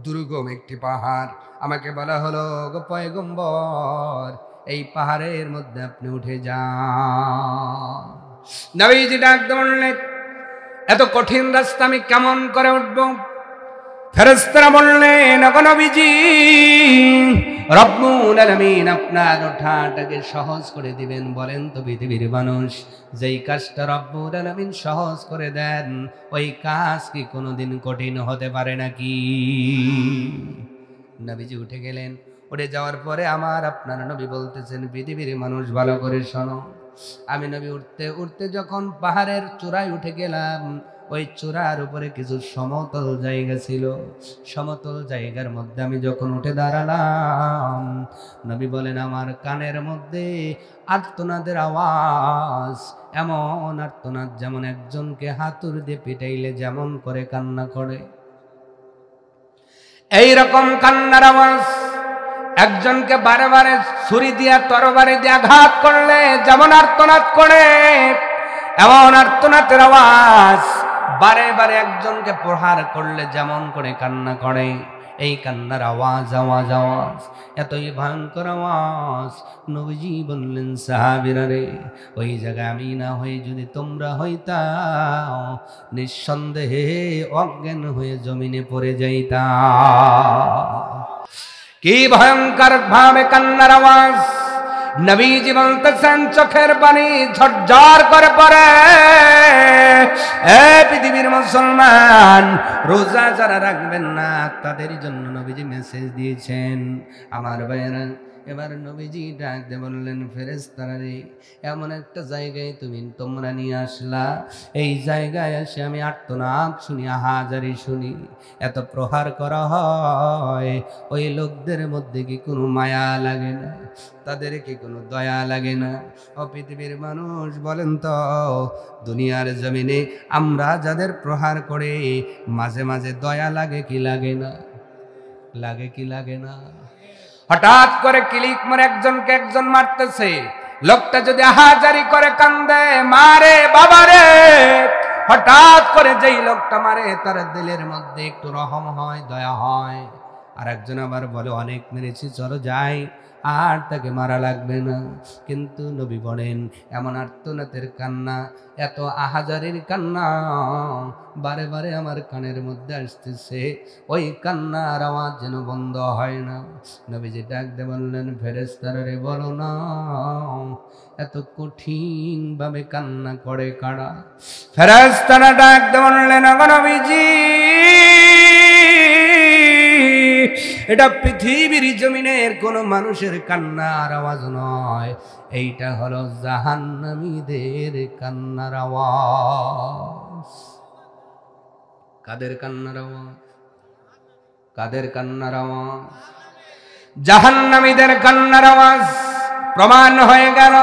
দুর্গম একটি পাহাড়। আমাকে বলা হলো, গো পয়গম্বর, এই পাহাড়ের মধ্যে আপনি উঠে যান। নবীজি ডাকতে বললেন, এত কঠিন রাস্তা আমি কেমন করে উঠব? ফেরেশতারা বললেন, ওগো নবীজি, রব্বুল আলামিন আপনার ওঠাটাকে সহজ করে দিবেন। বলেন তো পৃথিবীর মানুষ, যেই কাজটা রব্বুল আলামিন সহজ করে দেন ওই কাজ কি কোনোদিন কঠিন হতে পারে নাকি? নবীজি উঠে গেলেন। উঠে যাওয়ার পরে আমার আপনার নবী বলতেছেন, পৃথিবীর মানুষ ভালো করে শোনো, আমি নবী উঠতে উঠতে যখন পাহাড়ের চূড়ায় উঠে গেলাম, ওই চূড়ার উপরে কিছু সমতল জায়গা ছিল। সমতল জায়গার মধ্যে আমি যখন উঠে দাঁড়ালাম, নবী বলেন আমার কানের মধ্যে আর্তনাদের আওয়াজ, এমন আর্তনাদ যেমন একজনকে হাতুর দিয়ে পিটাইলে যেমন করে কান্না করে, এই রকম কান্নার আওয়াজ। একজনকে বারে বারে ছুরি দিয়া তরবারি দিয়ে আঘাত করলে যেমন আর্তনাদ করে, এমন আর্তনাদের আওয়াজ। বারে বারে একজনকে প্রহার করলে যেমন করে কান্না করে, এই কান্নার আওয়াজ আওয়াজ আওয়াজ, এতই ভয়ঙ্কর আওয়াজ। নবীজি বললেন, সাহাবীরা রে, ওই জায়গায় আমি না হয়ে যদি তোমরা হইতাও, নিঃসন্দেহে অজ্ঞান হয়ে জমিনে পড়ে যাইতা। কি ভয়ঙ্কর ভাবে কান্নার আওয়াজ! নবীজি বলতেছেন, চোখের পানি ঝরঝর করে পড়ে। এ পৃথিবীর মুসলমান, রোজা যারা রাখবেন না তাদের জন্য নবীজি মেসেজ দিয়েছেন। আমার ভাইয়েরা, এবার নবীজি ডাকতে বললেন, ফেরেশতারা রে, এমন একটা জায়গায় তোমরা নিয়ে আসলা, এই জায়গায় এসে আমি আর্তনাদ শুনি, হাজারি শুনি, এত প্রহার করা হয়, ওই লোকদের মধ্যে কি কোনো মায়া লাগে না? তাদের কি কোনো দয়া লাগে না? ও পৃথিবীর মানুষ, বলেন তো, দুনিয়ার জমিনে আমরা যাদের প্রহার করে মাঝে মাঝে দয়া লাগে কি লাগে না? লাগে কি লাগে না? হঠাৎ করে ক্লিক মারে একজনকে একজন মারতেছে, লোকটা যদি আহাজারি করে কান্দে, মারে বাবারে, হঠাৎ করে যেই লোকটা মারে তার দিলের মধ্যে একটু রহম হয়, দয়া হয়। আর একজন আবার বলে, অনেক মেরেছি, চলো যাই, আর তাকে মারা লাগবে না। কিন্তু নবী বলেন, এমন আর্তনাদের কান্না, এত আহাজারির কান্না বারে বারে আমার কানের মধ্যে আসতেছে, ওই কান্নার আওয়াজ যেন বন্ধ হয় না। নবীজি ডাকতে বললেন, ফেরেশতারা রে, বলো না, এত কঠিন ভাবে কান্না করে কারা? ফেরেশতারা ডাকতে বললেন, ওগো নবীজি, এটা পৃথিবীর জমিনের কোন মানুষের কান্নার আওয়াজ নয়, এইটা হলো জাহান্নামীদের কান্নার আওয়াজ। কাদের কান্নার আওয়াজ? কাদের কান্নার আওয়াজ? জাহান্নামীদের কান্নার আওয়াজ। প্রমাণ হয়ে গেল,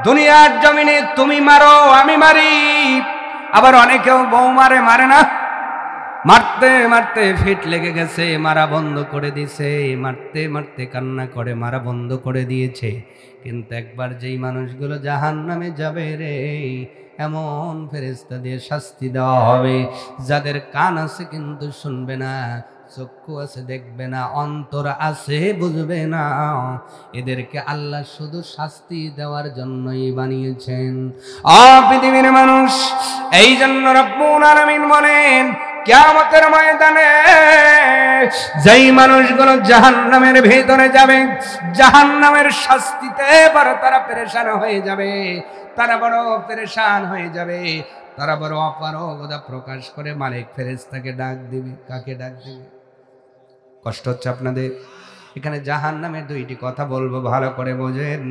দুনিয়ার জমিনে তুমি মারো, আমি মারি, আবার অনেকেও বউ মারে, মারে না? মারতে মারতে ফিট লেগে গেছে, মারা বন্ধ করে দিয়েছে, মারতে মারতে কান্না করে মারা বন্ধ করে দিয়েছে। কিন্তু একবার যেই মানুষগুলো জাহান্নামে যাবে রে, এমন ফেরেশতা দিয়ে শাস্তি দেওয়া হবে, যাদের কান আছে কিন্তু শুনবে না, চক্ষু আছে দেখবে না, অন্তর আছে বুঝবে না, এদেরকে আল্লাহ শুধু শাস্তি দেওয়ার জন্যই বানিয়েছেন। পৃথিবীর মানুষ, এই জন্য রব্বুল আলামিন বলেন, কিয়ামতের ময়দানে যেই মানুষগুলো জাহান্নামের ভিতরে যাবে, জাহান্নামের শাস্তিতে বড় তারা পেরেশান হয়ে যাবে, তারা বড় পেরেশান হয়ে যাবে, তারা বড় অপারগতা প্রকাশ করে মালিক ফেরেশতাকে ডাক দিবে। কাকে ডাক দিবে? কষ্ট হচ্ছে আপনাদের? এখানে জাহান্নামের দুইটি কথা বলবো, ভালো করে বোঝেন।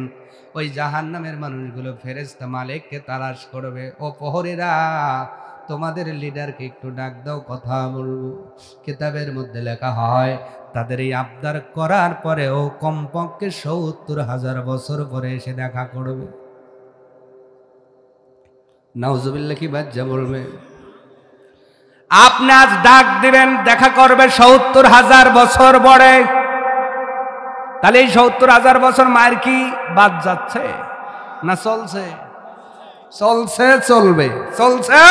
ওই জাহান্নামের মানুষগুলো ফেরেশতা মালিককে তালাশ করবে, ও প্রহরীরা, তোমাদের লিডারকে একটু ডাক দাও, কথা বলবো। কিতাবের মধ্যে লেখা হয়, তাদের এই আবদার করার পরেও কমপক্ষে ৭০,০০০ বছর পরে এসে দেখা করবে। নাউজুবিল্লাহ কি বাজ্জা বলবে? আপনি আজ ডাক দিবেন, দেখা করবে ৭০,০০০ বছর পরে, তাহলে এই ৭০,০০০ বছর মায়ের কি বাদ যাচ্ছে না চলছে? চলছে, চলবে, চলছে।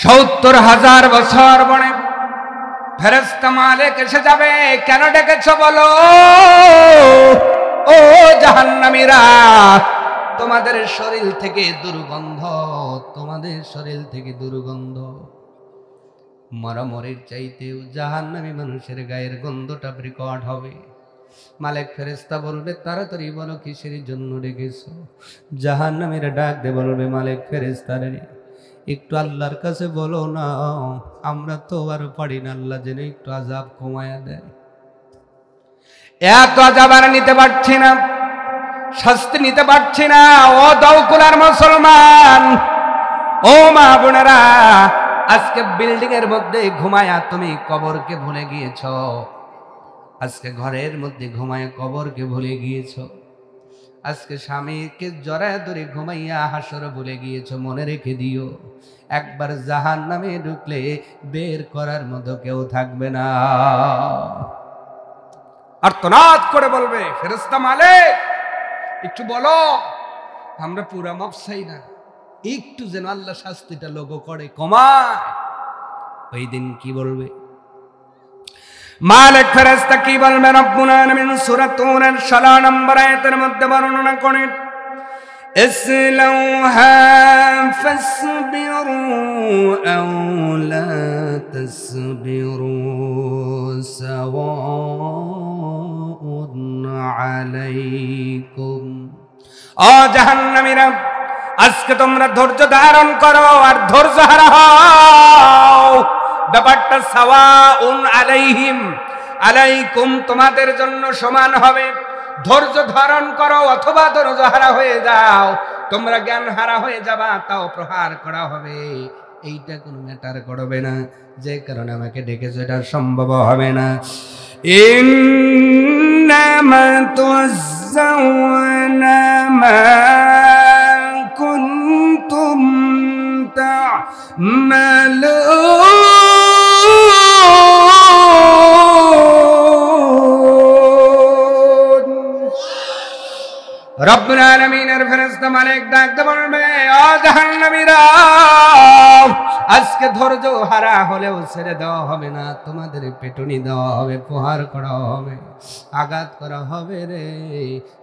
৭০,০০০ বছর পরে ফেরেশতা মালিক এসে যাবে। কেন ডেকেছ বলো? জাহান্নামীরা তোমাদের শরীর থেকে দুর্গন্ধ, তোমাদের শরীর থেকে দুর্গন্ধ মরামরের চাইতেও জাহান্নামী মানুষের গায়ের গন্ধটা বিকট হবে। মালিক ফেরেশতা বলবে তাড়াতাড়ি বলো কিসের জন্য ডেকেছো? জাহান্নামীরা ডাক দিয়ে বলবে মালিক ফেরেশতারে একটু আল্লাহর কাছে বলো না, আমরা তো আর পারি না, আল্লাহ যেন একটু আযাব কমায়া দেয়। এত আযাব আর নিতে পারছি না, শাস্তি নিতে পারছি না। ও দাউকুলার মুসলমান, ও মা বোনেরা, আজকে বিল্ডিং এর মধ্যে ঘুমায়া তুমি কবরকে ভুলে গিয়েছো। আজকে ঘরের মধ্যে ঘুমায়া কবরকে ভুলে গিয়েছো। আজকে স্বামীকে জড়ায় ধরে ঘুমাইয়া হাসর ভুলে গিয়েছো। মনে রেখে দিও, একবার জাহান্নামে ঢুকলে বের করার মতো কেউ থাকবে না। আর্তনাদ করে বলবে ফেরেশতা মালিক একটু বলো, আমরা পুরা মাপ চাই না, একটু যেন আল্লাহ শাস্তিটা লঘু করে, কমায়। ওই দিন কি বলবে মালিক ফেরেশতা কি বলবে? রব্বুল আলামিন সূরা তূরের 16 নম্বর আয়াতের মধ্যে বর্ণনা করেন, ইসলাউহা ফাসবিরু আও লা তাসবিরু সাওয়াউন আলাইকুম। ও জাহান্নামীরা, আজকে তোমরা ধৈর্য ধারণ করো আর ধৈর্য হারা হও। ব্যাপারটা সাওয়াউন আলাইহিম আলাইকুম, তোমাদের জন্য সমান হবে। ধৈর্য ধারণ করো অথবা ধৈর্য হারা হয়ে যাও। তোমরা জ্ঞান হারা হয়ে যাবা, তাও প্রহার করা হবে, এইটা কোনো ম্যাটার করবে না। যে কারণে আমাকে ডেকেছো এটা সম্ভব হবে না। ইন্নামা তুযাউনা মা কুনতুম তা'মালুন। রব্বুল আলামিনের ফেরেশতা মালিক ডাকতে বলবে, ও জাহান্নামীরা, আজকে ধৈর্য হারা হলেও ছেড়ে দেওয়া হবে না, তোমাদের পেটুনি দেওয়া হবে, প্রহার করা হবে, আঘাত করা হবে রে।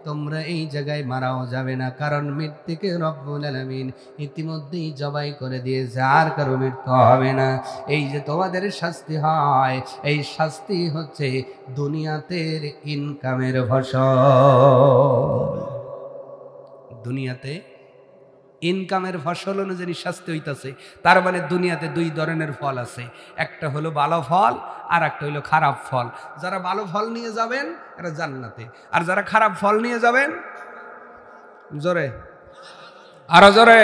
তোমরা এই জায়গায় মারাও যাবে না, কারণ মৃত্যুকে রব্বুল আলামিন ইতিমধ্যেই জবাই করে দিয়েছে, আর কারো মৃত্যু হবে না। এই যে তোমাদের শাস্তি হয়, এই শাস্তি হচ্ছে দুনিয়াতে ইনকামের ফসল। দুনিয়াতে ইনকামের ফসল অনুযায়ী শাস্তি হইতাছে। তার মানে দুনিয়াতে দুই ধরনের ফল আছে, একটা হলো ভালো ফল আর একটা হলো খারাপ ফল। যারা ভালো ফল নিয়ে যাবেন এরা জান্নাতে, আর যারা খারাপ ফল নিয়ে যাবেন জোরে আরো জোরে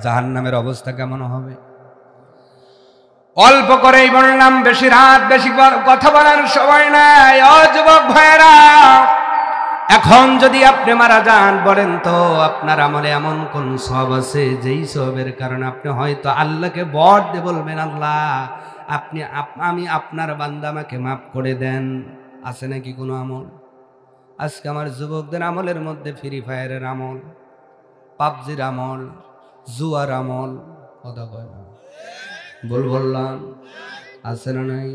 জাহান্নামের অবস্থা কেমন হবে? অল্প করেই বললাম, বেশি রাত বেশি কথা বলার সময় নাই। ও যুবক ভাইরা, এখন যদি আপনি মারা যান, বলেন তো আপনার আমলে এমন কোন সওয়াব আছে যেই সওয়াবের কারণে আপনি হয়তো আল্লাহকে বর দিয়ে বলবেন, আল্লাহ আমি আপনার বান্দা, আমাকে মাফ করে দেন? আছে নাকি কোনো আমল? আজকে আমার যুবকদের আমলের মধ্যে ফ্রি ফায়ারের আমল, পাবজির আমল, জুয়ার আমল, কথা কয় না বললাম, আছে না নাই?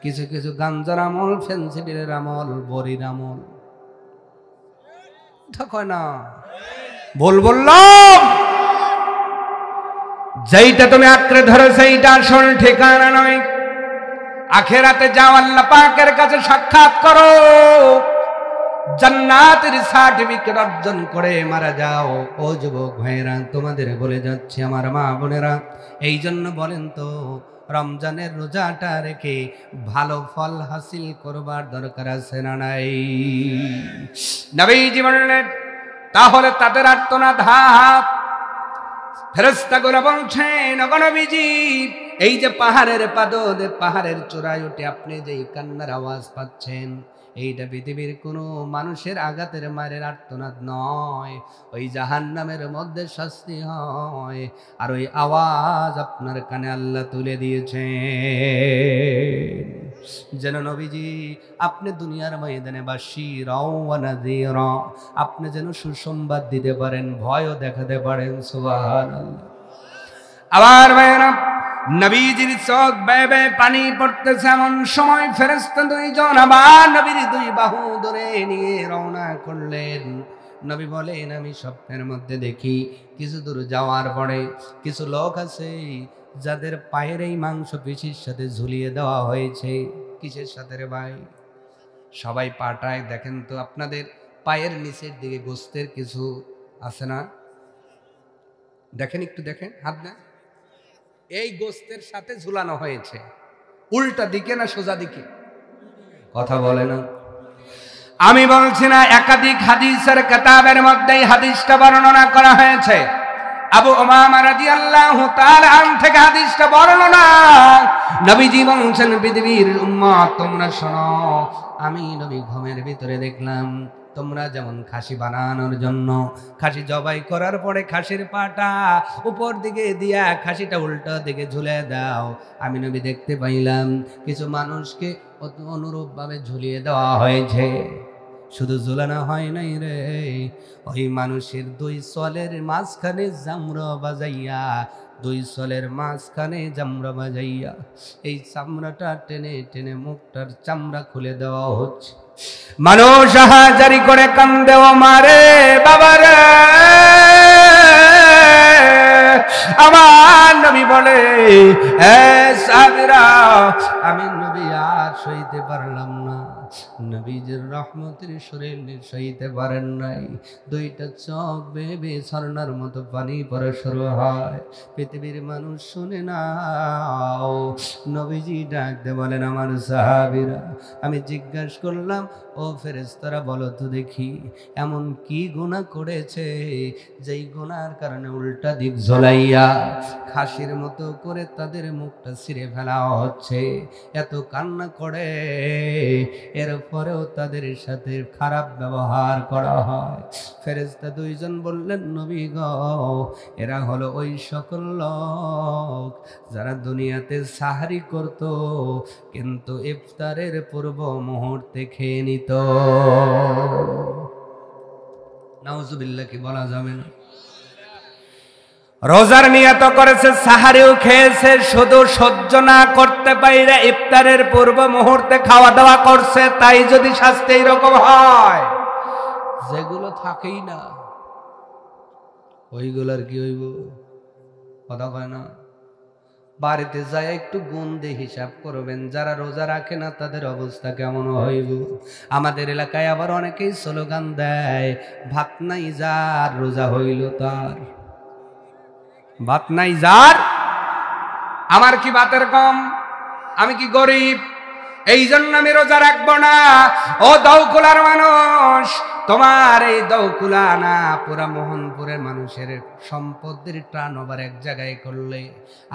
কিছু কিছু গাঞ্জার আমল, ফেন্সিডিলের আমল, বড়ির আমল, কয় না বললাম। যেইটা তুমি আঁকড়ে ধরে সেইটা আসল ঠিকানা নয়। আখিরাতে যাও, আল্লাহ পাকের কাছে সাক্ষাৎ করো, জান্নাতের সার্টিফিকেট অর্জন করে মারা যাও। ও যুবক ভাইরা, তোমাদের বলে যাচ্ছি আমার মা বোনেরা, এই জন্য বলেন তো রমজানের রোজাটা রেখে ভালো ফল হাসিল করবার দরকার আছে না নাই? নবীজি বললেন, তাহলে তাদের আর্তনাদ হাত। ফেরেশতাগুলো বলছেন, ওগো নবীজি, এই যে পাহাড়ের পাদদেশে, পাহাড়ের চূড়ায় উঠে আপনি যে কান্নার আওয়াজ পাচ্ছেন, এইটা পৃথিবীর কোনো মানুষের আঘাতের মায়ের আর্তনাদ নয়, ওই জাহান্নামের মধ্যে শাস্তি হয়। আর ওই আওয়াজ আপনার কানে আল্লাহ তুলে দিয়েছেন যেন নবীজি আপনি দুনিয়ার ময়দানে বাশীরা ওয়া নাযীরা, আপনি যেন সুসংবাদ দিতে পারেন, ভয়ও দেখাতে পারেন। সুবহানাল্লাহ। আবার ভাইরা, নবীজির চোখ বেয়ে বেয়ে পানি পড়তেছে, এমন সময় ফেরেশতা দুইজন আবার নবীর দুই বাহু ধরে নিয়ে রওনা করলেন। নবী বলেন, আমি স্বপ্নের মধ্যে দেখি কিছু দূর যাওয়ার পরে কিছু লোক আছে যাদের পায়ের এই মাংস পেশির সাথে ঝুলিয়ে দেওয়া হয়েছে। কিসের সাথে রে ভাই? সবাই পাটায় দেখেন তো, আপনাদের পায়ের নিচের দিকে গোস্তের কিছু আছে না? দেখেন, একটু দেখেন, হাত দেন। এই গোস্তের সাথে ঝুলানো হয়েছে। উল্টা দিকে না সোজা দিকে? কথা বলে না। আমি বলছি না, একাধিক হাদিসের কিতাবের মধ্যে হাদিসটা বর্ণনা করা হয়েছে। আবু উমামা রাদিয়াল্লাহু তাআলা আনহু থেকে হাদিসটা বর্ণনা, নবীজি বলেছেন, পৃথিবীর উম্মত তোমরা শোনো, আমি নবী ঘুমের ভিতরে দেখলাম তোমরা যেমন খাসি বানানোর জন্য খাসি জবাই করার পরে খাসির পাটা উপর দিকে দিয়া খাসিটা উল্টো দিকে ঝুলে দাও, আমি নবী দেখতে পাইলাম কিছু মানুষকে অনুরূপভাবে ঝুলিয়ে দেওয়া হয়েছে। শুধু ঝুলানো হয় নাই রে, ওই মানুষের দুই চলের মাঝখানে জামরা বাজাইয়া, দুই চলের মাঝখানে জামরা বাজাইয়া এই চামড়াটা টেনে টেনে মুখটার চামড়া খুলে দেওয়া হচ্ছে। মানুষ হাজারি করে কান্দে, ও মারে বাবারে। আমার নবী বলে, এ সাহাবীরা, আমি নবী আর সইতে পারলাম না। নবীজির রহমতের শরীর সইতে পারেন নাই। দুইটা চোখ বেবে ঝর্ণার মতো পানি পড়া শুরু হয়। পৃথিবীর মানুষ শুনে নাও, নবীজি ডাকতে বলেন, আমার সাহাবীরা, আমি জিজ্ঞাসা করলাম, ও ফেরেশতারা বলো তো দেখি, এমন কি গুনাহ করেছে যেই গুনার কারণে উল্টা দিক ঝোলাইয়া খাসির মতো করে তাদের মুখটা ছিঁড়ে ফেলা হচ্ছে? এত কান্না করে, এরপরেও তাদের সাথে খারাপ ব্যবহার করা হয়। ফেরেশতা দুইজন বললেন, নবী গো, এরা হলো ওই সকল লোক যারা দুনিয়াতে সাহারি করত কিন্তু ইফতারের পূর্ব মুহূর্তে খেয়ে নিত। নাউজুবিল্লাহ কি বলা যাবে না? রোজার নিয়ত করেছে, সাহারিও খেয়েছে, শুধু সহ্য না করতে পাইরা ইফতারের পূর্ব মুহূর্তে খাওয়া দাওয়া করছে। তাই যদি শাস্তি এরকম হয়, যেগুলো থাকেই না ওইগুলার কি হইব? কথা কয় না? বাড়িতে যায় একটু গুণ দিয়ে হিসাব করবেন, যারা রোজা রাখে না তাদের অবস্থা কেমন হইব। আমাদের এলাকায় আবার অনেকেই স্লোগান দেয়, ভাত নাই যার রোজা হইল তার। ভাত নাই যার, আমার কি ভাতের কম? আমি কি গরিব? এই জন্য আমি রোজা রাখবো না। ও দৌকুলার মানুষ, তোমার এই দৌকুলা না, পুরা মোহনপুরের মানুষের সম্পদের টার্ন ওভার এক জায়গায় করলে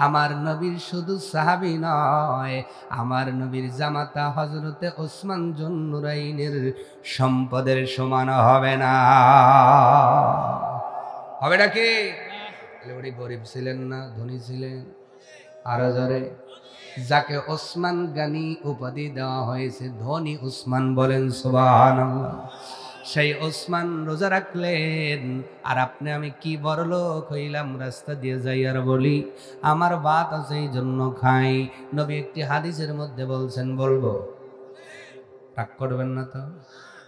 আমার নবীর শুধু সাহাবী নয়, আমার নবীর জামাতা হযরতে ওসমান জুন্নুরাইনের সম্পদের সমান হবে না। হবে নাকি? উনি গরিব ছিলেন না, ধনী ছিলেন। আরো জোরে, যাকে ওসমান গানি উপাধি দেওয়া হয়েছে, ধনী ওসমান, বলেন সুবহানাল্লাহ। সেই ওসমান রোজা রাখলেন, আর আপনি আমি কি বড় লোক হইলাম, রাস্তা দিয়ে যাই আর বলি আমার ভাত আছে এই জন্য খাই। নবী একটি হাদিসের মধ্যে বলছেন, বলবো? রাগ করবেন না তো?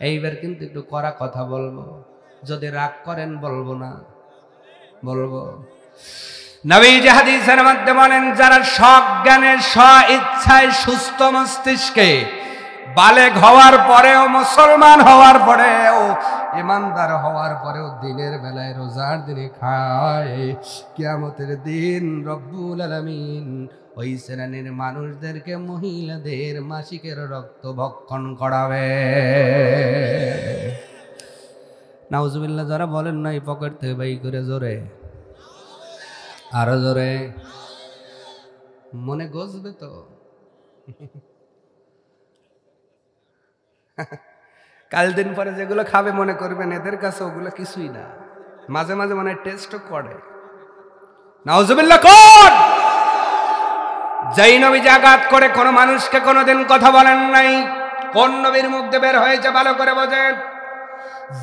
এইবার কিন্তু একটু কড়া কথা বলবো, যদি রাগ করেন বলবো না, বলবো। নবীজি হাদিসের মধ্যে বলেন, যারা সজ্ঞানে স্ব-ইচ্ছায় সুস্থ মস্তিষ্কে বালেগ হওয়ার পরেও, মুসলমান হওয়ার পরেও, ইমানদার হওয়ার পরেও দিনের বেলায় রোজার দিনে খায়, কিয়ামতের দিন রব্বুল আলামিন ওই শ্রেণীর মানুষদেরকে, মহিলাদের মাসিকের রক্ত ভক্ষণ করাবে। নাউজুবিল্লাহ। যারা বলেন না, এই পকেট থেকে বাই করে জোরে, আরো জোরে, মনে গজবে তো। কাল দিন পরে যেগুলো খাবে মনে করবেন এদের কাছে ওগুলো কিছুই না, মাঝে মাঝে মনে টেস্টও করে। নাউজুবিল্লাহ। কোন যেই নবী জাগাত করে কোন মানুষকে কোনোদিন কথা বলেন নাই, কোন নবীর মুখ দিয়ে বের হয়েছে ভালো করে বোঝেন।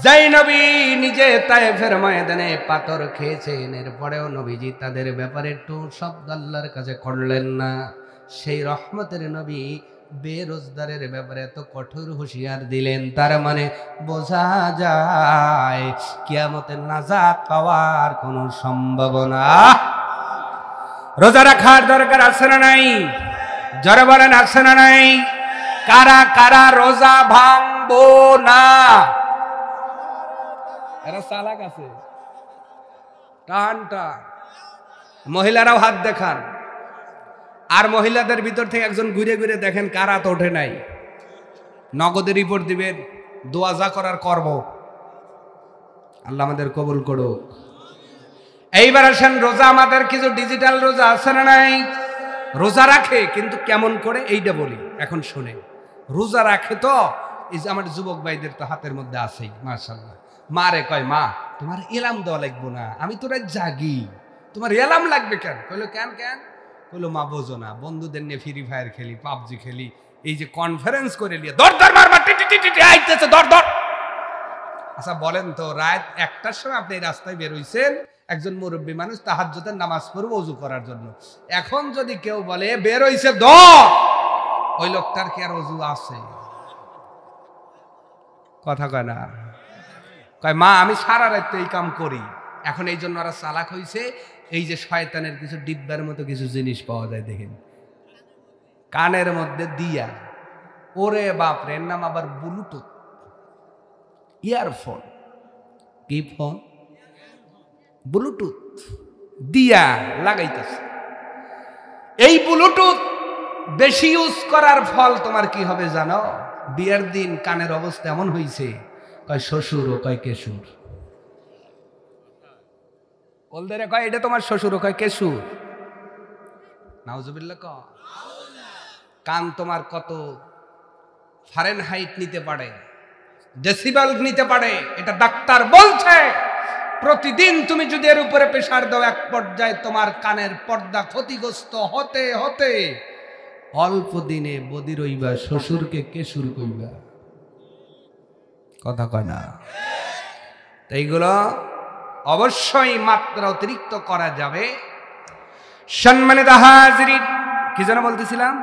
যেই নবী নিজে তায়েফের ময়দানে পাথর খেয়েছেন, এরপরেও নবীজি তাদের ব্যাপারে একটু শব্দ আল্লাহর কাছে করলেন না। সেই রহমতের নবী বেরোজগারের ব্যাপারে এত কঠোর হুঁশিয়ার দিলেন, তার মানে বোঝা যায় কিয়ামতের নাজাত পাওয়ার কোনো সম্ভাবনা। রোজা রাখার দরকার আছে না নাই? জোরে বলেন আছে না নাই? কারা কারা রোজা ভাঙবো না? এরা চালাক আছে। টানটা মহিলারাও হাত দেখান, আর মহিলাদের ভিতর থেকে একজন ঘুরে ঘুরে দেখেন কারা তো ওঠে নাই। নগদে রিপোর্ট দিবেন, দোয়া যা করার করব। আল্লাহ আমাদের কবুল করুক। এইবার আসেন, রোজা আমাদের কিছু ডিজিটাল রোজা আছে না নাই? রোজা রাখে, কিন্তু কেমন করে এইটা বলি এখন শুনে। রোজা রাখে তো, এই যে আমার যুবক ভাইদের তো হাতের মধ্যে আছেই মাশাআল্লাহ। মা রে কয়, মা তোমার এলাম দেওয়া লাগবো না, আমি তোরা জাগি, তোমার এলাম লাগবে কেন? কইলো কেন কেন? কইলো মা বোঝো না, বন্ধুদের নিয়ে ফ্রি ফায়ার খেলি, পাবজি খেলি, এই যে কনফারেন্স করে নিয়ে দর দর মার মার টি টি টি আইতেছে দর দর। আচ্ছা বলেন তো, রাত 1টার সময় আপনি এই রাস্তায় বের হইছেন, একজন মুরব্বী মানুষ তাহাজ্জুদের নামাজ পড়বে ওযু করার জন্য। এখন যদি কেউ বলে বের হইছে দর, ওই লোকটার কি আর ওযু আছে? কথা কয় না। কয় মা আমি সারা রাত এই কাম করি। এখন এই জন্য ওরা চালাক হইছে, এই যে শয়তানের কিছু ডিব্বার মতো কিছু জিনিস পাওয়া যায় দেখেন, কানের মধ্যে দিয়া, ওরে বাপরে, এর নাম আবার ব্লুটুথ ইয়ারফোন। কি ফোন? ব্লুটুথ দিয়া লাগাইতেছে। এই ব্লুটুথ বেশি ইউজ করার ফল তোমার কি হবে জানো? বিয়ের দিন কানের অবস্থা এমন হইছে, কয় শ্বশুর ও কয় কেশুর। ওলদেরে কয় এটা তোমার শ্বশুর ও কয় কেশুর। নাউজুবিল্লাহ। কান তোমার কত ফারেনহাইট নিতে পারে, ডেসিবেল নিতে পারে, এটা ডাক্তার বলছে। প্রতিদিন তুমি যদি এর উপরে প্রেসার দাও, এক পর্যায়ে তোমার কানের পর্দা ক্ষতিগ্রস্ত হতে হতে অল্প দিনে বদি রইবা শ্বশুরকে কেশুর কইবা। কথা কয় না। এইগুলো অবশ্যই মাত্রা অতিরিক্ত করা যাবে। সম্মানিত হাজিরিন, কি যেন বলতেছিলাম?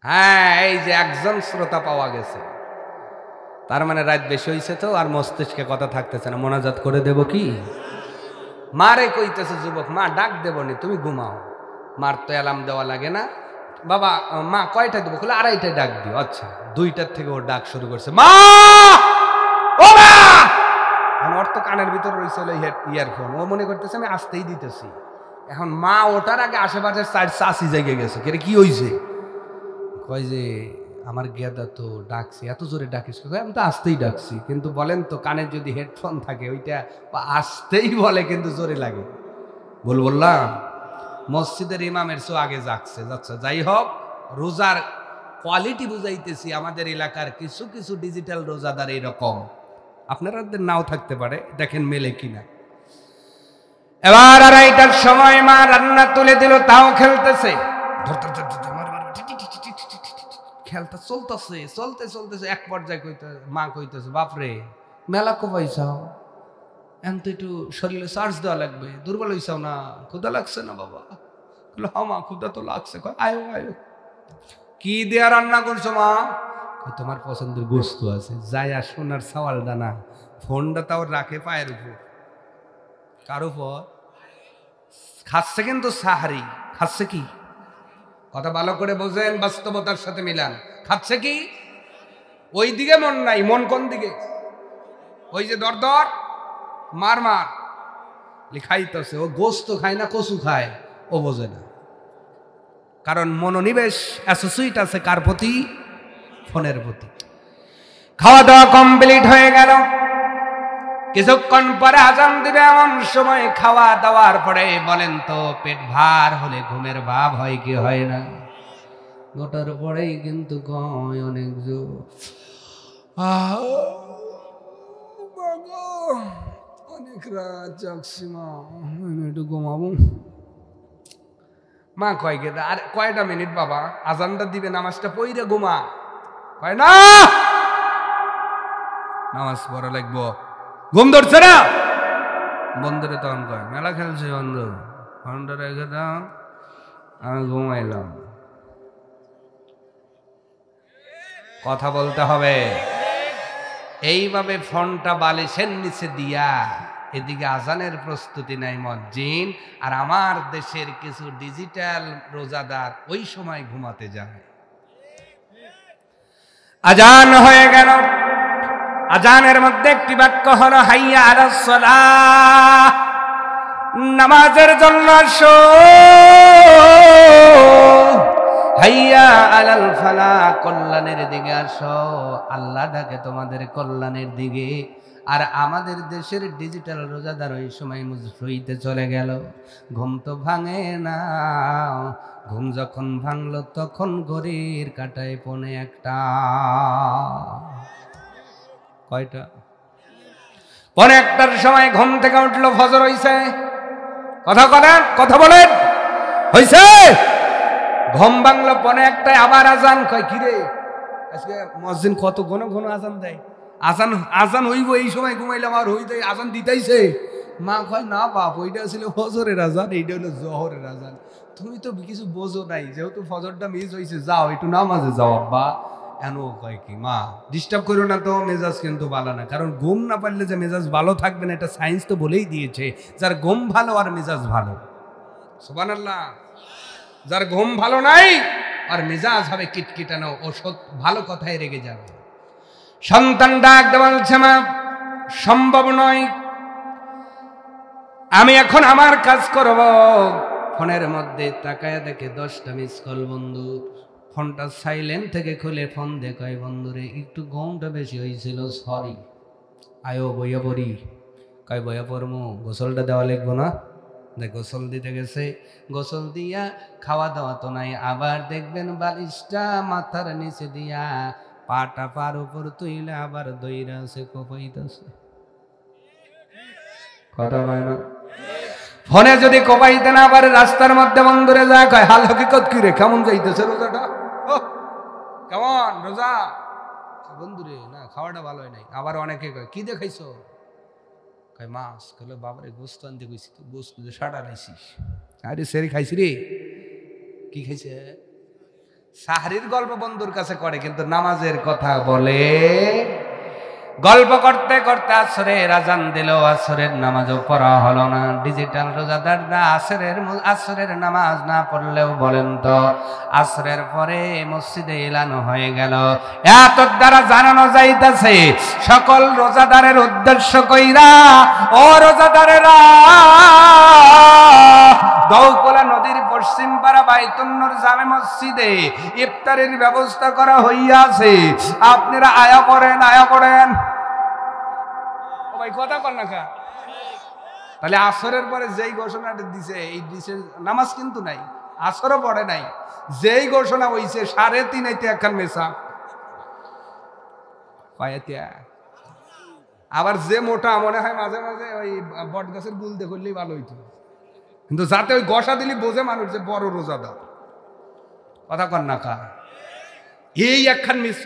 হ্যাঁ, এই যে একজন শ্রোতা পাওয়া গেছে, তার মানে রাত বেশি হয়েছে তো, আর মস্তিষ্কে কথা থাকতেছে না। মোনাজাত করে দেব কি? মারে কইতেছে যুবক, মা ডাক দেব নি, তুমি ঘুমাও। মার তো অ্যালার্ম দেওয়া লাগে না। বাবা মা কয়টায় দেবো? বলে 2:30টায় ডাক দিও। আচ্ছা, 2টার থেকে ওর ডাক শুরু করছে, মা ও মা। ওর তো কানের ভিতর রয়েছে ইয়ারফোন, ও মনে করতেছে আমি আসতেই দিতেছি। এখন মা ওটার আগে আশেপাশের সাইড চাষি জেগে গেছে। কে কি হয়েছে? কয় যে আমার গেদা তো ডাকছি, এত জোরে ডাকিস? আমি তো আসতেই ডাকছি, কিন্তু বলেন তো কানের যদি হেডফোন থাকে ওইটা আসতেই বলে, কিন্তু জোরে লাগে। বললাম মসজিদের ইমামের চো আগে যাচ্ছে। যাই হোক, রোজার কোয়ালিটি বুঝাইতেছি। আমাদের এলাকার কিছু কিছু ডিজিটাল রোজাদার এইরকম, আপনাদের নাও থাকতে পারে, দেখেন মেলে কিনা। এবার 2:30টার সময় মা রান্না তুলে দিল, তাও খেলতেছে। খেলতে চলতেছে এক পর্যায়ে মা কইতেছে, বাপরে মেলা কোপাইছাও, এখন তো একটু শরীরে চার্জ দেওয়া লাগবে, দুর্বল হইছাও না? ক্ষুধা লাগছে না বাবা? হ্যাঁ মা ক্ষুধা তো লাগছে। আয়ো আয়ো। কি দেয়া রান্না করছো মা? তোমার পছন্দের গোস্ত আছে। যাই আর সোনার সাওয়াল দানা, ফোনটা তাও রাখে পায়ের উপর। কার উপর? খাচ্ছে কিন্তু সাহারি। খাচ্ছে কি? কথা ভালো করে বোঝেন, বাস্তবতার সাথে মিলান। খাচ্ছে কি? ওই দিকে মন নাই। মন কোন দিকে? ওই যে দর দর মার মার লিখাইতেছে। ও গোস্ত খায় না, কচু খায়, ও বোঝে না। কারণ মনোনিবেশ অ্যাসোসিয়েট আছে কার প্রতি? ফোনের প্রতি। খাওয়া দাওয়া কমপ্লিট হয়ে গেল। কিছুক্ষণ পরে আজান দিবে, এমন সময় খাওয়া দাওয়ার পরে বলেন তো পেট ভার হলে ঘুমের ভাব হয় কি হয় না? গোটার পরেই কিন্তু কয় অনেক জোর, অনেক রাত জাগছি মা, একটু ঘুমাবো। মা কয় গে আর কয়টা মিনিট বাবা, আজানটা দিবে, নামাজটা পইরে ঘুমা। কয় না, নামাজ পড়া লাগবো, ঘুম ধরছে না। বন্ধুরে তখন কয় মেলা খেলছে বন্ধু, ফোনটা রেখে দাও, আমি ঘুমাইলাম। কথা বলতে হবে। এইভাবে ফোনটা বালিশের নিচে দিয়া এদিকে আজানের প্রস্তুতি নেয় মজ্জিন, আর আমার দেশের কিছু ডিজিটাল রোজাদার ওই সময় ঘুমাতে যায়। আজান হয়ে গেল, আজানের মধ্যে একটি বাক্য হলো হাইয়া আলাস সালাহ, নামাজের জন্য আসো, হাইয়া আলাল ফালাহ, কল্যাণের দিকে আসো, আল্লাহ ডাকে তোমাদের কল্যাণের দিকে। আর আমাদের দেশের ডিজিটাল রোজাদার ওই সময় শুইতে চলে গেল। ঘুম তো ভাঙে না, ঘুম যখন ভাঙলো তখন ঘড়ির কাঁটায় 1:45। কয়টা? 1:45 সময় ঘুম থেকে উঠলো, ফজর হইছে। কথা বলেন, হইছে? ঘুম ভাঙলো 1:45, আবার আজান। কয় কিরে আজকে মসজিদ কত ঘন ঘন আজান দেয়, আজান হইব এই সময় ঘুমাইলাম, আর হইতে আজান দিতেইছে। মা কয় না বাপ, ওইটা ছিল ফজরের আজান, এইটা হলো জোহরের আজান। তুমি তো কিছু বোঝো নাই, যেহেতু ফজরটা মিস হয়েছে, যাও একটু নামাজে যাও আব্বা। এন কয় কি মা ডিস্টার্ব করো না তো, মেজাজ কিন্তু ভালো না। কারণ ঘুম না পারলে যে মেজাজ ভালো থাকবে না, এটা সায়েন্স তো বলেই দিয়েছে। যার ঘুম ভালো আর মেজাজ ভালো, সুবহানাল্লাহ। যার ঘুম ভালো নাই আর মেজাজ হবে কিটকিটানো, ও ভালো কথায় রেগে যাবে। সন্তান ডাক বলছে মা সম্ভব নয়, আমি এখন আমার কাজ করব। ফোনের মধ্যে তাকায় দেখে 10টা মিস কল বন্ধুর। ফোনটা সাইলেন্ট থেকে খুলে ফোন দেখায়, বন্ধুরে একটু ঘুমটা বেশি হয়েছিল, সরি। আয়ো বইয়া পড়ি। কয় বইয়া পড়মু, গোসলটা দেওয়া লিখবো না। গোসল দিতে গেছে, গোসল দিয়া খাওয়া দাওয়া তো নাই, আবার দেখবেন বালিশটা মাথার নিচে দিয়া পাটা পার উপর তুইলে আবার দইরা আছে, কোপাইতেছে। কথা হয় না? ফোনে যদি কোপাইতে না পারে, রাস্তার মধ্যে বন্ধুরে যায়, কয় হাল হকিকত কি রে, কেমন যাইতেছে রোজাটা, কেমন রোজা? বন্ধুরে না, খাওয়াটা ভালো হয় নাই। আবার অনেকে কয় কি দেখাইছো, কয় মাছ। কইলে বাবারে গোস্ত আনতে কইছি, তো গোস্ত সাড়া লাইছিস। আরে সেরি খাইছি রে। কি খাইছে? সাহরির গল্প বন্ধুর কাছে করে, কিন্তু নামাজের কথা বলে। গল্প করতে করতে আসরের আজান দিল, আসরের নামাজও পড়া হলো না। ডিজিটাল রোজাদাররা আসরের নামাজ না পড়লেও বলেন তো, আসরের পরে মসজিদে এলানো হয়ে গেল। এত দ্বারা জানানো যাইতেছে সকল রোজাদারের উদ্দেশ্য কইরা, ও রোজাদারেরা, দৌকলা নদীর পশ্চিম পাড়া বাইতুন নূর জামে মসজিদে ইফতারের ব্যবস্থা করা হইয়াছে। আপনারা আয়া করেন, আয়া করেন। ও ভাই কথা কর না কা। তাহলে আসরের পরে যেই ঘোষণাটা দিছে, এই দিছে নামাজ কিন্তু নাই, আসরও পড়ে নাই। যেই ঘোষণা হইছে 3:30 একখান মেসা পায়াতিয়া। আবার যে মোটা মনে হয় মাঝে মাঝে ওই বট গাছের গুল দেখলেই ভালো হইতো, কিন্তু যাতে ওই গসা দিলি বোঝে মানুষ যে বড় রোজাদার। কথা কর না কা। এই একখান মিস।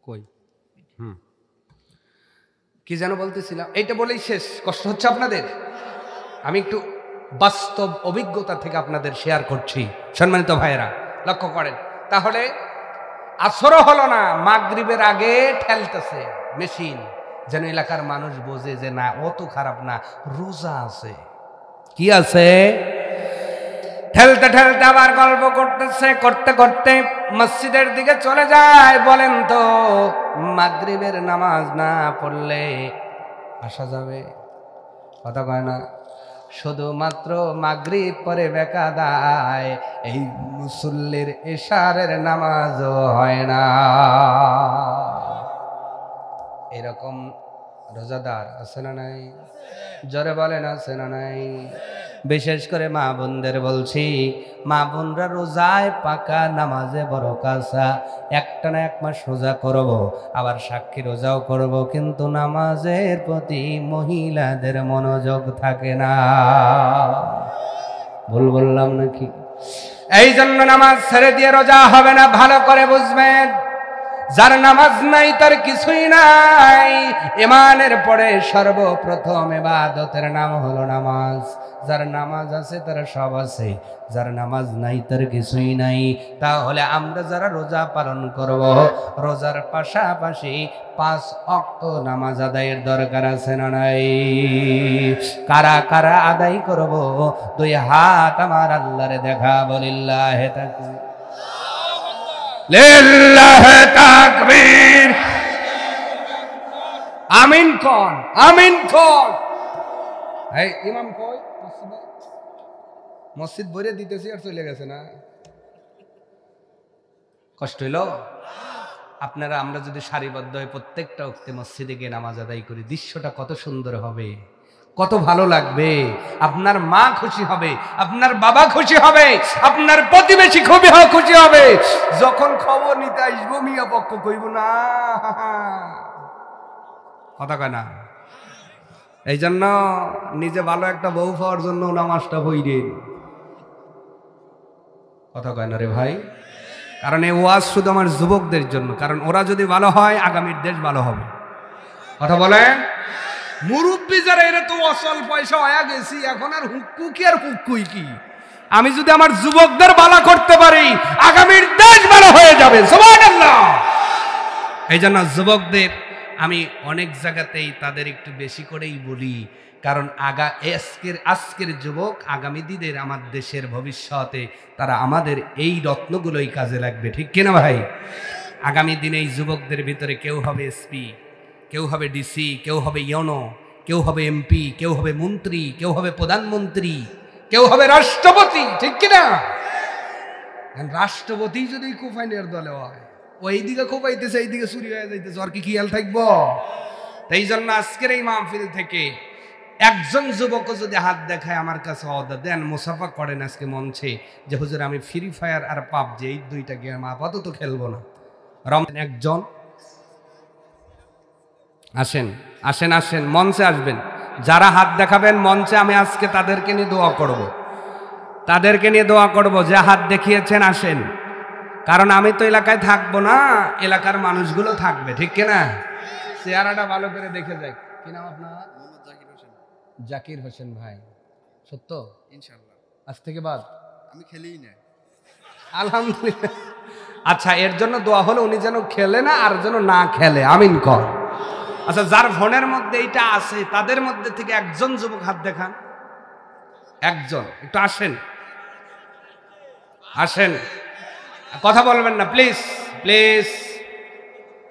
কই কি যেন বলতেছিলাম, এইটা বলেই শেষ। কষ্ট হচ্ছে আপনাদের? আমি একটু বাস্তব অভিজ্ঞতা থেকে আপনাদের শেয়ার করছি। সম্মানিত ভাইয়েরা লক্ষ্য করেন, তাহলে আসরও হলো না, মাগরিবের আগে ঠেলতেছে মেশিন, যেন এলাকার মানুষ বোঝে যে না অত খারাপ না, রোজা আছে। কি আছে? ঠেলতে ঠেলতে আবার গল্প করতেছে, করতে করতে মসজিদের দিকে চলে যায়। বলেন তো মাগরিবের নামাজ না পড়লে আসা যাবে? কথা কয় না। শুধুমাত্র মাগরিব পরে বেকাদায় এই মুসল্লির ইশারের নামাজও হয় না। এরকম রোজাদার আছে না নাই? জোরে বলেন আছে না নাই? বিশেষ করে মা বোনদের বলছি, মা বোনরা রোজায় পাকা, নামাজে বড় কাঁচা। একটা না এক মাস রোজা করব, আবার সাক্ষী রোজাও করব, কিন্তু নামাজের প্রতি মহিলাদের মনোযোগ থাকে না। ভুল বললাম নাকি? এই জন্য নামাজ ছেড়ে দিয়ে রোজা হবে না। ভালো করে বুঝবেন, যার নামাজ নাই তার কিছুই নাই। ঈমানের পরে সর্বপ্রথম ইবাদতের নাম হলো নামাজ। যার নামাজ আছে তার সব আছে, যার নামাজ নাই তার কিছুই নাই। তাহলে আমরা যারা রোজা পালন করব, রোজার পাশাপাশি 5 ওয়াক্ত নামাজ আদায়ের দরকার আছে না নাই? কারা কারা আদায় করব? 2 হাত আমার আল্লাহরে দেখাবো। লিল্লাহি তাকবীর, লিল্লাহি তাকবীর। আমিন কোন, আমিন কোন। এই ইমাম কই? মসজিদ ভরে দিতেছি আর চলে গেছে না? কষ্ট হইল আপনারা? আমরা যদি সারিবদ্ধ হয়ে প্রত্যেকটা ওয়াক্তে মসজিদে গিয়ে নামাজ আদায় করি, দৃশ্যটা কত সুন্দর হবে, কত ভালো লাগবে। আপনার মা খুশি হবে, আপনার বাবা খুশি হবে, আপনার প্রতিবেশী খুশি হবে। যখন খবর নিতে আসবো, মিয়া পক্ষ কইব না, কথা কয় না। এই জন্য নিজে ভালো একটা বউ পাওয়ার জন্য নামাজটা পড়েন, কথা কয় না রে ভাই। কারণ এই ওয়াজ শুধু আমার যুবকদের জন্য, কারণ ওরা যদি ভালো হয় আগামীর দেশ ভালো হবে। কথা বলেন। মুরব্বী যারা, এরা তো অসল পয়সা হয়ে গেছি, এখন আর হুক্কু কি আর হুক্কুই কি। আমি যদি আমার যুবকদের ভালো করতে পারি, আগামীর দেশ ভালো হয়ে যাবে। সুবহানাল্লাহ। এই জন্য যুবকদের আমি অনেক জায়গাতেই তাদের একটু বেশি করেই বলি, কারণ আজকের যুবক আগামী দিনের আমার দেশের ভবিষ্যতে তারা আমাদের এই রত্নগুলোই কাজে লাগবে, ঠিক কিনা ভাই? আগামী দিনে এই যুবকদের ভিতরে কেউ হবে এসপি, কেউ হবে ডিসি, কেউ হবে ইউনো, কেউ হবে এমপি, কেউ হবে মন্ত্রী, কেউ হবে প্রধানমন্ত্রী, কেউ হবে রাষ্ট্রপতি, ঠিক কিনা? রাষ্ট্রপতি যদি কুফাইনের দলে হয়, ওই দিকে কোপাইতেছে, এইদিকে চুরি হয়ে যাইতেছে, আর কি খেয়াল থাকবো? তাই জন্য আজকের এই মাহফিল থেকে একজন যুবক যদি হাত দেখায় আমার কাছে অর্ডার দেন, মুসাফা করেন আজকে মঞ্চে, যে হুজুর আমি ফ্রি ফায়ার আর পাবজি এই 2টা গেম আপাতত খেলবো না। রমজান একজন আসেন, আসেন, আসেন, মঞ্চে আসবেন। যারা হাত দেখাবেন মঞ্চে, আমি আজকে তাদেরকে নিয়ে দোয়া করব, তাদেরকে নিয়ে দোয়া করব। যে হাত দেখিয়েছেন আসেন, কারণ আমি তো এলাকায় থাকবো না, এলাকার মানুষগুলো থাকবে, ঠিক কিনা? চেহারাটা ভালো করে দেখে যাই। কি নাম আপনার? জাকির হোসেন ভাই। সত্য? ইনশাআল্লাহ আজ থেকে বাদ আমি খেলেই না। আলহামদুলিল্লাহ। আচ্ছা, এর জন্য দোয়া হলো উনি যেন খেলে না, আর যেন না খেলে। আমিন কর। আচ্ছা, যার ফোনের মধ্যে এইটা আছে তাদের মধ্যে থেকে একজন যুবক হাত দেখান। একজন, একটু আসেন, আসেন, কথা বলবেন না প্লিজ, প্লিজ।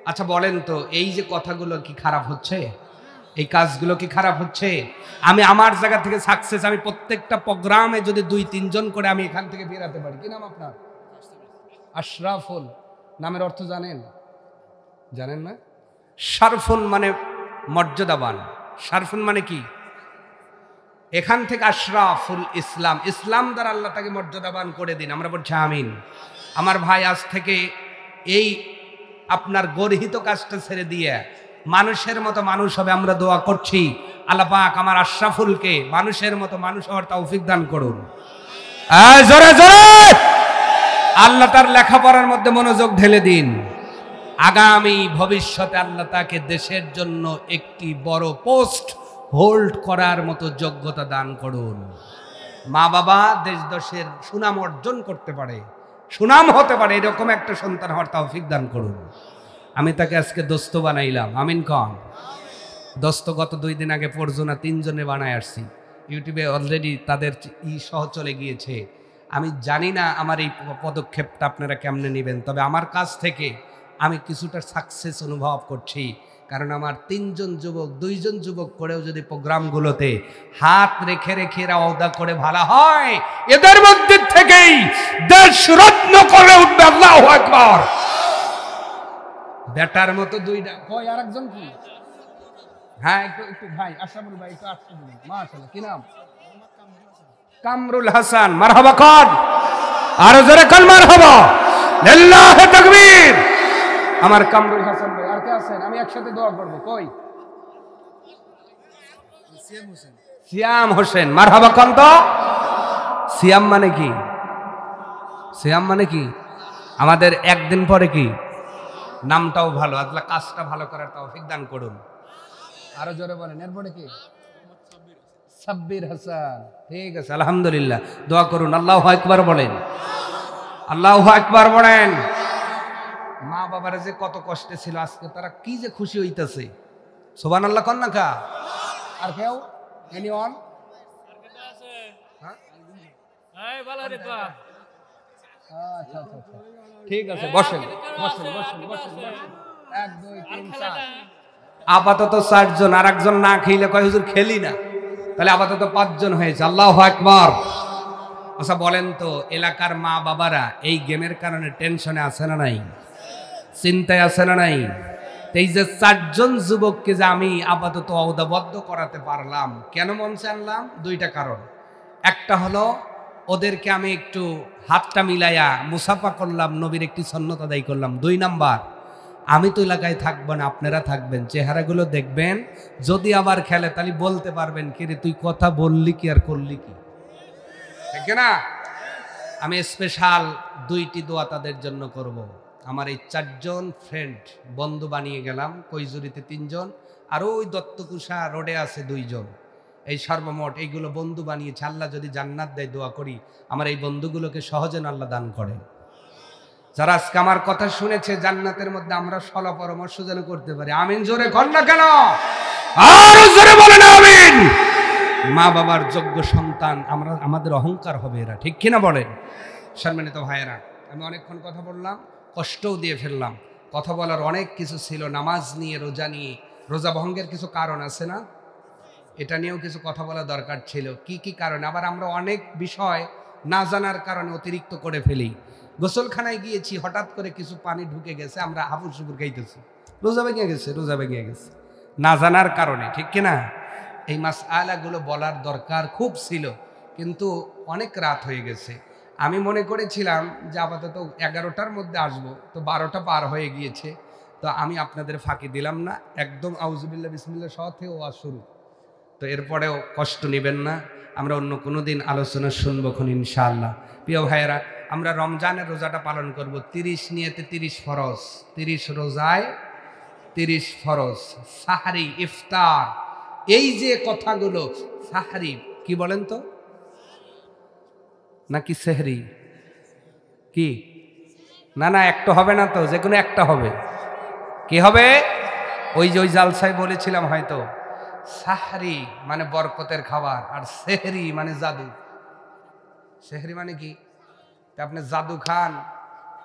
আচ্ছা বলেন তো, এই যে কথাগুলো কি খারাপ হচ্ছে? এই কাজগুলো কি খারাপ হচ্ছে? আমি আমার জায়গা থেকে সাকসেস, আমি প্রত্যেকটা প্রোগ্রামে যদি 2-3 জন করে আমি এখান থেকে বেরাতে পারি। কি নাম আপনার? আশরাফুল। নামের অর্থ জানেন? জানেন না? শারফুন মানে মর্যাদাবান। শারফুন মানে কি? এখান থেকে আশরাফুল ইসলাম, ইসলাম দ্বারা আল্লাহ তাকে মর্যাদাবান করে দিন। আমরা বলছি আমিন। আমার ভাই আজ থেকে এই আপনার গর্হিত কাজটা ছেড়ে দিয়ে মানুষের মতো মানুষ হবে, আমরা দোয়া করছি। আল্লাহ পাক আমার আশরাফুলকে মানুষের মতো মানুষ হওয়ার তৌফিক দান করুন। জোরে জোরে আল্লাহ তার লেখাপড়ার মধ্যে মনোযোগ ঢেলে দিন। আগামী ভবিষ্যতে আল্লাহ তাকে দেশের জন্য একটি বড় পোস্ট হোল্ড করার মতো যোগ্যতা দান করুন। মা বাবা দেশ দেশের সুনাম অর্জন করতে পারে, সুনাম হতে পারে, এরকম একটা সন্তান হওয়ার তৌফিক দান করুন। আমি তাকে আজকে দোস্ত বানাইলাম। আমিন কম। দোস্ত গত 2 দিন আগে 4 জন 3 জনে বানায় আসছি। ইউটিউবে অলরেডি তাদের সহ চলে গিয়েছে। আমি জানি না আমার এই পদক্ষেপটা আপনারা কেমনে নেবেন, তবে আমার কাছ থেকে আমি কিছুটা সাকসেস অনুভব করছি। কারণ আমার 3 জন যুবক, 2 জন যুবক করেও যদি প্রোগ্রামগুলোতে হাত রেখে রেখে এরা ওদা করে ভালো হয়, এদের মধ্যে থেকেই দেশ রত্ন করে উঠবে। আল্লাহু আকবার। বেটার মতো 2টা কই, আরেকজন কি? হ্যাঁ একটু একটু ভাই আশরাফুল ভাই একটু আসতে দিন। মাশাআল্লাহ। কি নাম? কামরুল হাসান, মারহাবা কর, আরো জোরে কর মারহাবা, লিল্লাহি তাকবীর। আমার কামরুল হাসান ভাই, আর কে আছেন? আমি একসাথে দোয়া করব। কই? সিয়াম হোসেন, মারহাবা কন তো। সিয়াম মানে কি? সিয়াম মানে কি? আমাদের একদিন পরে কি? নামটাও ভালো, আল্লাহ কাজটা ভালো করার তৌফিক দান করুন। আরো জোরে বলেন, এরপরে কি? সাব্বির হাসান, ঠিক আছে, আলহামদুলিল্লাহ। দোয়া করুন, আল্লাহু আকবার বলেন, আল্লাহু আকবার বলেন। মা বাবারা যে কত কষ্টে ছিল, আজকে তারা কি যে খুশি হইতেছে। সুবহানাল্লাহ কন না কা? আর কেউ? এনিওয়ান? আচ্ছা আচ্ছা আচ্ছা, ঠিক আছে, বসেন বসেন বসেন বসেন। 1 2 3 4, আপাতত 4 জন। আর একজন না খেলে কয় হুজুর খেলি না, তাহলে আপাতত 5 জন হয়েছে। আল্লাহু আকবার। আচ্ছা বলেন তো, এলাকার মা বাবারা এই গেমের কারণে টেনশনে আছে না নাই? চিন্তায় আছে না নাই? এই যে 4 জন যুবককে যে আমি আপাতত অবদাবদ্ধ করাতে পারলাম, কেন মঞ্চে আনলাম? 2টা কারণ। একটা হলো ওদেরকে আমি একটু হাতটা মিলাইয়া মুসাফা করলাম, নবীর একটি সুন্নত আদায় করলাম। 2 নাম্বার, আমি তো এলাকায় থাকবো না, আপনারা থাকবেন, চেহারাগুলো দেখবেন, যদি আবার খেলে তাহলে বলতে পারবেন কি রে তুই কথা বললি কি আর করলি কি, ঠিক না? আমি স্পেশাল 2টি দোয়া তাদের জন্য করব। আমার এই 4 জন ফ্রেন্ড বন্ধু বানিয়ে গেলাম, কৈজুরিতে 3 জন, আর ওই দত্তকুষা রোডে আছে 2 জন। এই সর্বমোট এইগুলো বন্ধু বানিয়েছে। আল্লাহ যদি জান্নাত দেয়, দোয়া করি আমার এই বন্ধুগুলোকে সহজে আল্লাহ দান করেন। যারা আজকে আমার কথা শুনেছে, জান্নাতের মধ্যে আমরা সলা পরামর্শ যেন করতে পারি। আমিন জোরে কর না কেন? আর জোরে বলেন আমিন। মা বাবার যোগ্য সন্তান আমরা, আমাদের অহংকার হবে এরা, ঠিক কিনা বলেন? সম্মানিত ভাইয়েরা, আমি অনেকক্ষণ কথা বললাম, কষ্টও দিয়ে ফেললাম। কথা বলার অনেক কিছু ছিল, নামাজ নিয়ে, রোজা নিয়ে। রোজা ভঙ্গের কিছু কারণ আছে না? এটা নিয়েও কিছু কথা বলা দরকার ছিল, কি কি কারণে। আবার আমরা অনেক বিষয় না জানার কারণে অতিরিক্ত করে ফেলি। গোসলখানায় গিয়েছি, হঠাৎ করে কিছু পানি ঢুকে গেছে, আমরা হাবুর সুবুর খাইতেছি, রোজা ভেঙে গেছে, রোজা ভেঙে গেছে, না জানার কারণে, ঠিক কিনা? এই মাসআলাগুলো বলার দরকার খুব ছিল, কিন্তু অনেক রাত হয়ে গেছে। আমি মনে করেছিলাম যে আপাতত 11টার মধ্যে আসবো, তো 12টা পার হয়ে গিয়েছে। তো আমি আপনাদের ফাঁকি দিলাম না, একদম আউযুবিল্লাহ বিসমিল্লাহ সাথে ওয়াজ শুরু। তো এরপরেও কষ্ট নেবেন না, আমরা অন্য কোনো দিন আলোচনা শুনবো খন ইনশাআল্লাহ। প্রিয় ভাইয়েরা, আমরা রমজানের রোজাটা পালন করব। 30 নিয়েতে 30 ফরজ, 30 রোজায় 30 ফরজ। সাহারি, ইফতার, এই যে কথাগুলো, সাহারি কি বলেন তো, নাকি সেহরি? কি? না না, একটা হবে না তো, যে কোনো একটা হবে। কি হবে? ওই যে ওই জালসায় বলেছিলাম হয়তো, সাহরি মানে বরকতের খাবার, আর সেহরি মানে জাদু। সেহরি মানে কি? আপনি জাদু খান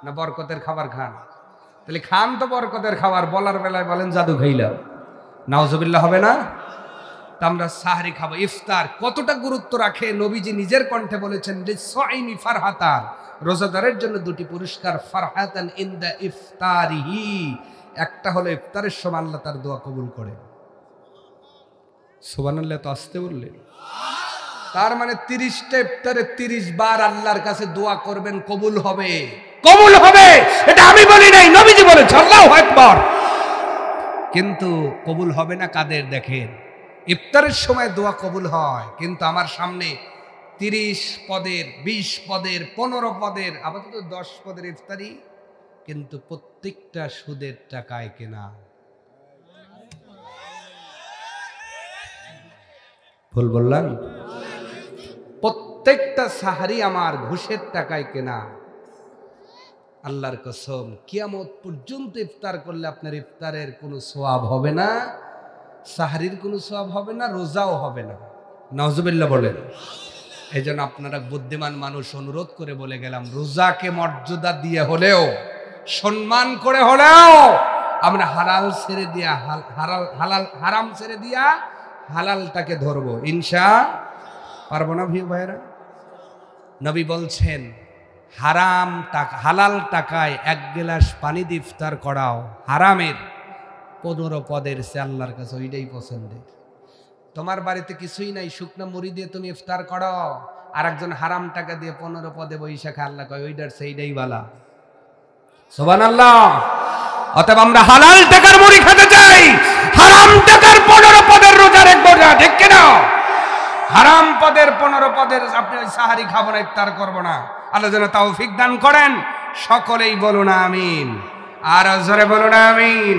না বরকতের খাবার খান? তাহলে খান তো বরকতের খাবার, বলার বেলায় বলেন জাদু খাইলাম, নাউজুবিল্লাহ হবে না? তা আমরা সাহরি খাবো। ইফতার কতটা গুরুত্ব রাখে, নবীজি নিজের কণ্ঠে বলেছেন, লিসাইমি ফারহাতান, রোজাদারের জন্য 2টি পুরস্কার, ফারহাতান ইনদা ইফতারিহি, একটা হলো ইফতারের সময় আল্লাহ তার দোয়া কবুল করে। সুবহানাল্লাহ, তো আসতে বললেন। তার মানে 30টা ইফতারে 30 বার আল্লাহর কাছে দোয়া করবেন, কবুল হবে, কবুল হবে। এটা আমি বলি নাই, নবীজি বলেছেন, আল্লাহু আকবার। কিন্তু কবুল হবে না কাদের? দেখেন, ইফতারের সময় দোয়া কবুল হয়, কিন্তু আমার সামনে 30 পদের, 20 পদের, 15 পদের, আপাতত 10 পদের ইফতারি, কিন্তু প্রত্যেকটা সুদের টাকায় কেনা। ভুল বললাম? প্রত্যেকটা সাহারি আমার ঘুষের টাকায় কেনা। আল্লাহর কসম, কিয়ামত পর্যন্ত ইফতার করলে আপনার ইফতারের কোনো সওয়াব হবে না, সাহারির কোনো সওয়াব হবে না, রোজাও হবে না। নাউজুবিল্লাহ বলেন। এই জন্য আপনারা বুদ্ধিমান মানুষ, অনুরোধ করে বলে গেলাম, রোজাকে মর্যাদা দিয়ে হলেও, সম্মান করে হলেও আমরা হালাল ছেড়ে দিয়া, হারাম ছেড়ে দিয়া হালালটাকে ধরবো। পারবো না ভিউ ভাইরা? নবী বলছেন, হারাম টাকা, হালাল টাকায় 1 গ্লাস পানি দিয়ে ইফতার করাও হারামের 15 পদের সে আল্লাহর কাছে ওইটাই পছন্দের। তোমার বাড়িতে কিছুই নাই, শুকনো মুড়ি দিয়ে তুমি ইফতার করো, আর একজন হারাম টাকা দিয়ে 15 পদে বৈশা খা, আল্লাহ কয় ওইটার সেইটাই বালা। সুবহানাল্লাহ। অতএব আমরা হালাল টাকার মুড়ি খেতে চাই, হারাম টাকার 15 পদের রোজা রাখবো না, ঠিক কিনা? হারাম পদের 15 পদের আপনি ওই সাহারি খাবো না, ইফতার করবো না। আল্লাহ যেন তৌফিক দান করেন। সকলেই বলুন আমিন, আর জোরে বলুন আমিন।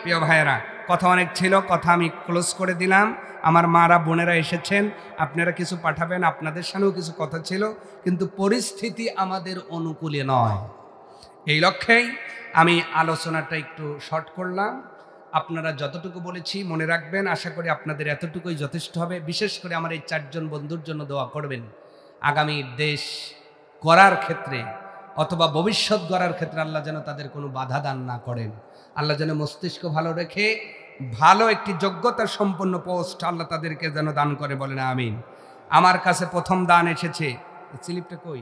প্রিয় ভাইয়েরা, কথা অনেক ছিল, কথা আমি ক্লোজ করে দিলাম। আমার মারা বোনেরা এসেছেন, আপনারা কিছু পাঠাবেন, আপনাদের সাথেও কিছু কথা ছিল, কিন্তু পরিস্থিতি আমাদের অনুকূলে নয়। এই লক্ষ্যেই আমি আলোচনাটা একটু শর্ট করলাম। আপনারা যতটুকু বলেছি মনে রাখবেন, আশা করি আপনাদের এতটুকুই যথেষ্ট হবে। বিশেষ করে আমার এই 4 জন বন্ধুর জন্য দোয়া করবেন, আগামী দেশ গড়ার ক্ষেত্রে অথবা ভবিষ্যৎ গড়ার ক্ষেত্রে আল্লাহ যেন তাদের কোনো বাধা দান না করেন। আল্লাহ যেন মস্তিষ্ক ভালো রেখে ভালো একটি যোগ্যতা সম্পন্ন পোস্ট আল্লাহ তাদেরকে যেন দান করে, বলেন আমিন। আমার কাছে প্রথম দান এসেছে, স্লিপটা কই,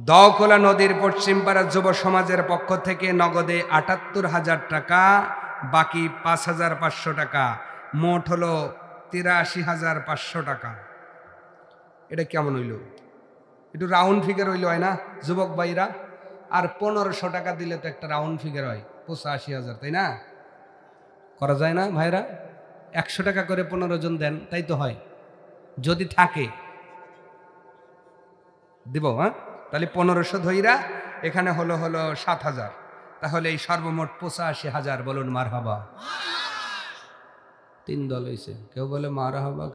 দহকোলা নদীর পশ্চিম পাড়া যুব সমাজের পক্ষ থেকে নগদে 78,000 টাকা, বাকি 5,500 টাকা, মোট হলো 83,500 টাকা। এটা কেমন হইল? একটু রাউন্ড ফিগার হইল, হয় না যুবক ভাইরা? আর 1500 টাকা দিলে তো একটা রাউন্ড ফিগার হয়, 85,000, তাই না? করা যায় না ভাইরা? 100 টাকা করে 15 জন দেন, তাই তো হয়। যদি থাকে দিব, হ্যাঁ? তাহলে 1500 ধইরা এখানে হলো 7,000, তাহলে এই সর্বমোট 85,000। বলুন মারহাবা। 3 দল হয়েছে, কেউ বলে মারহাবা।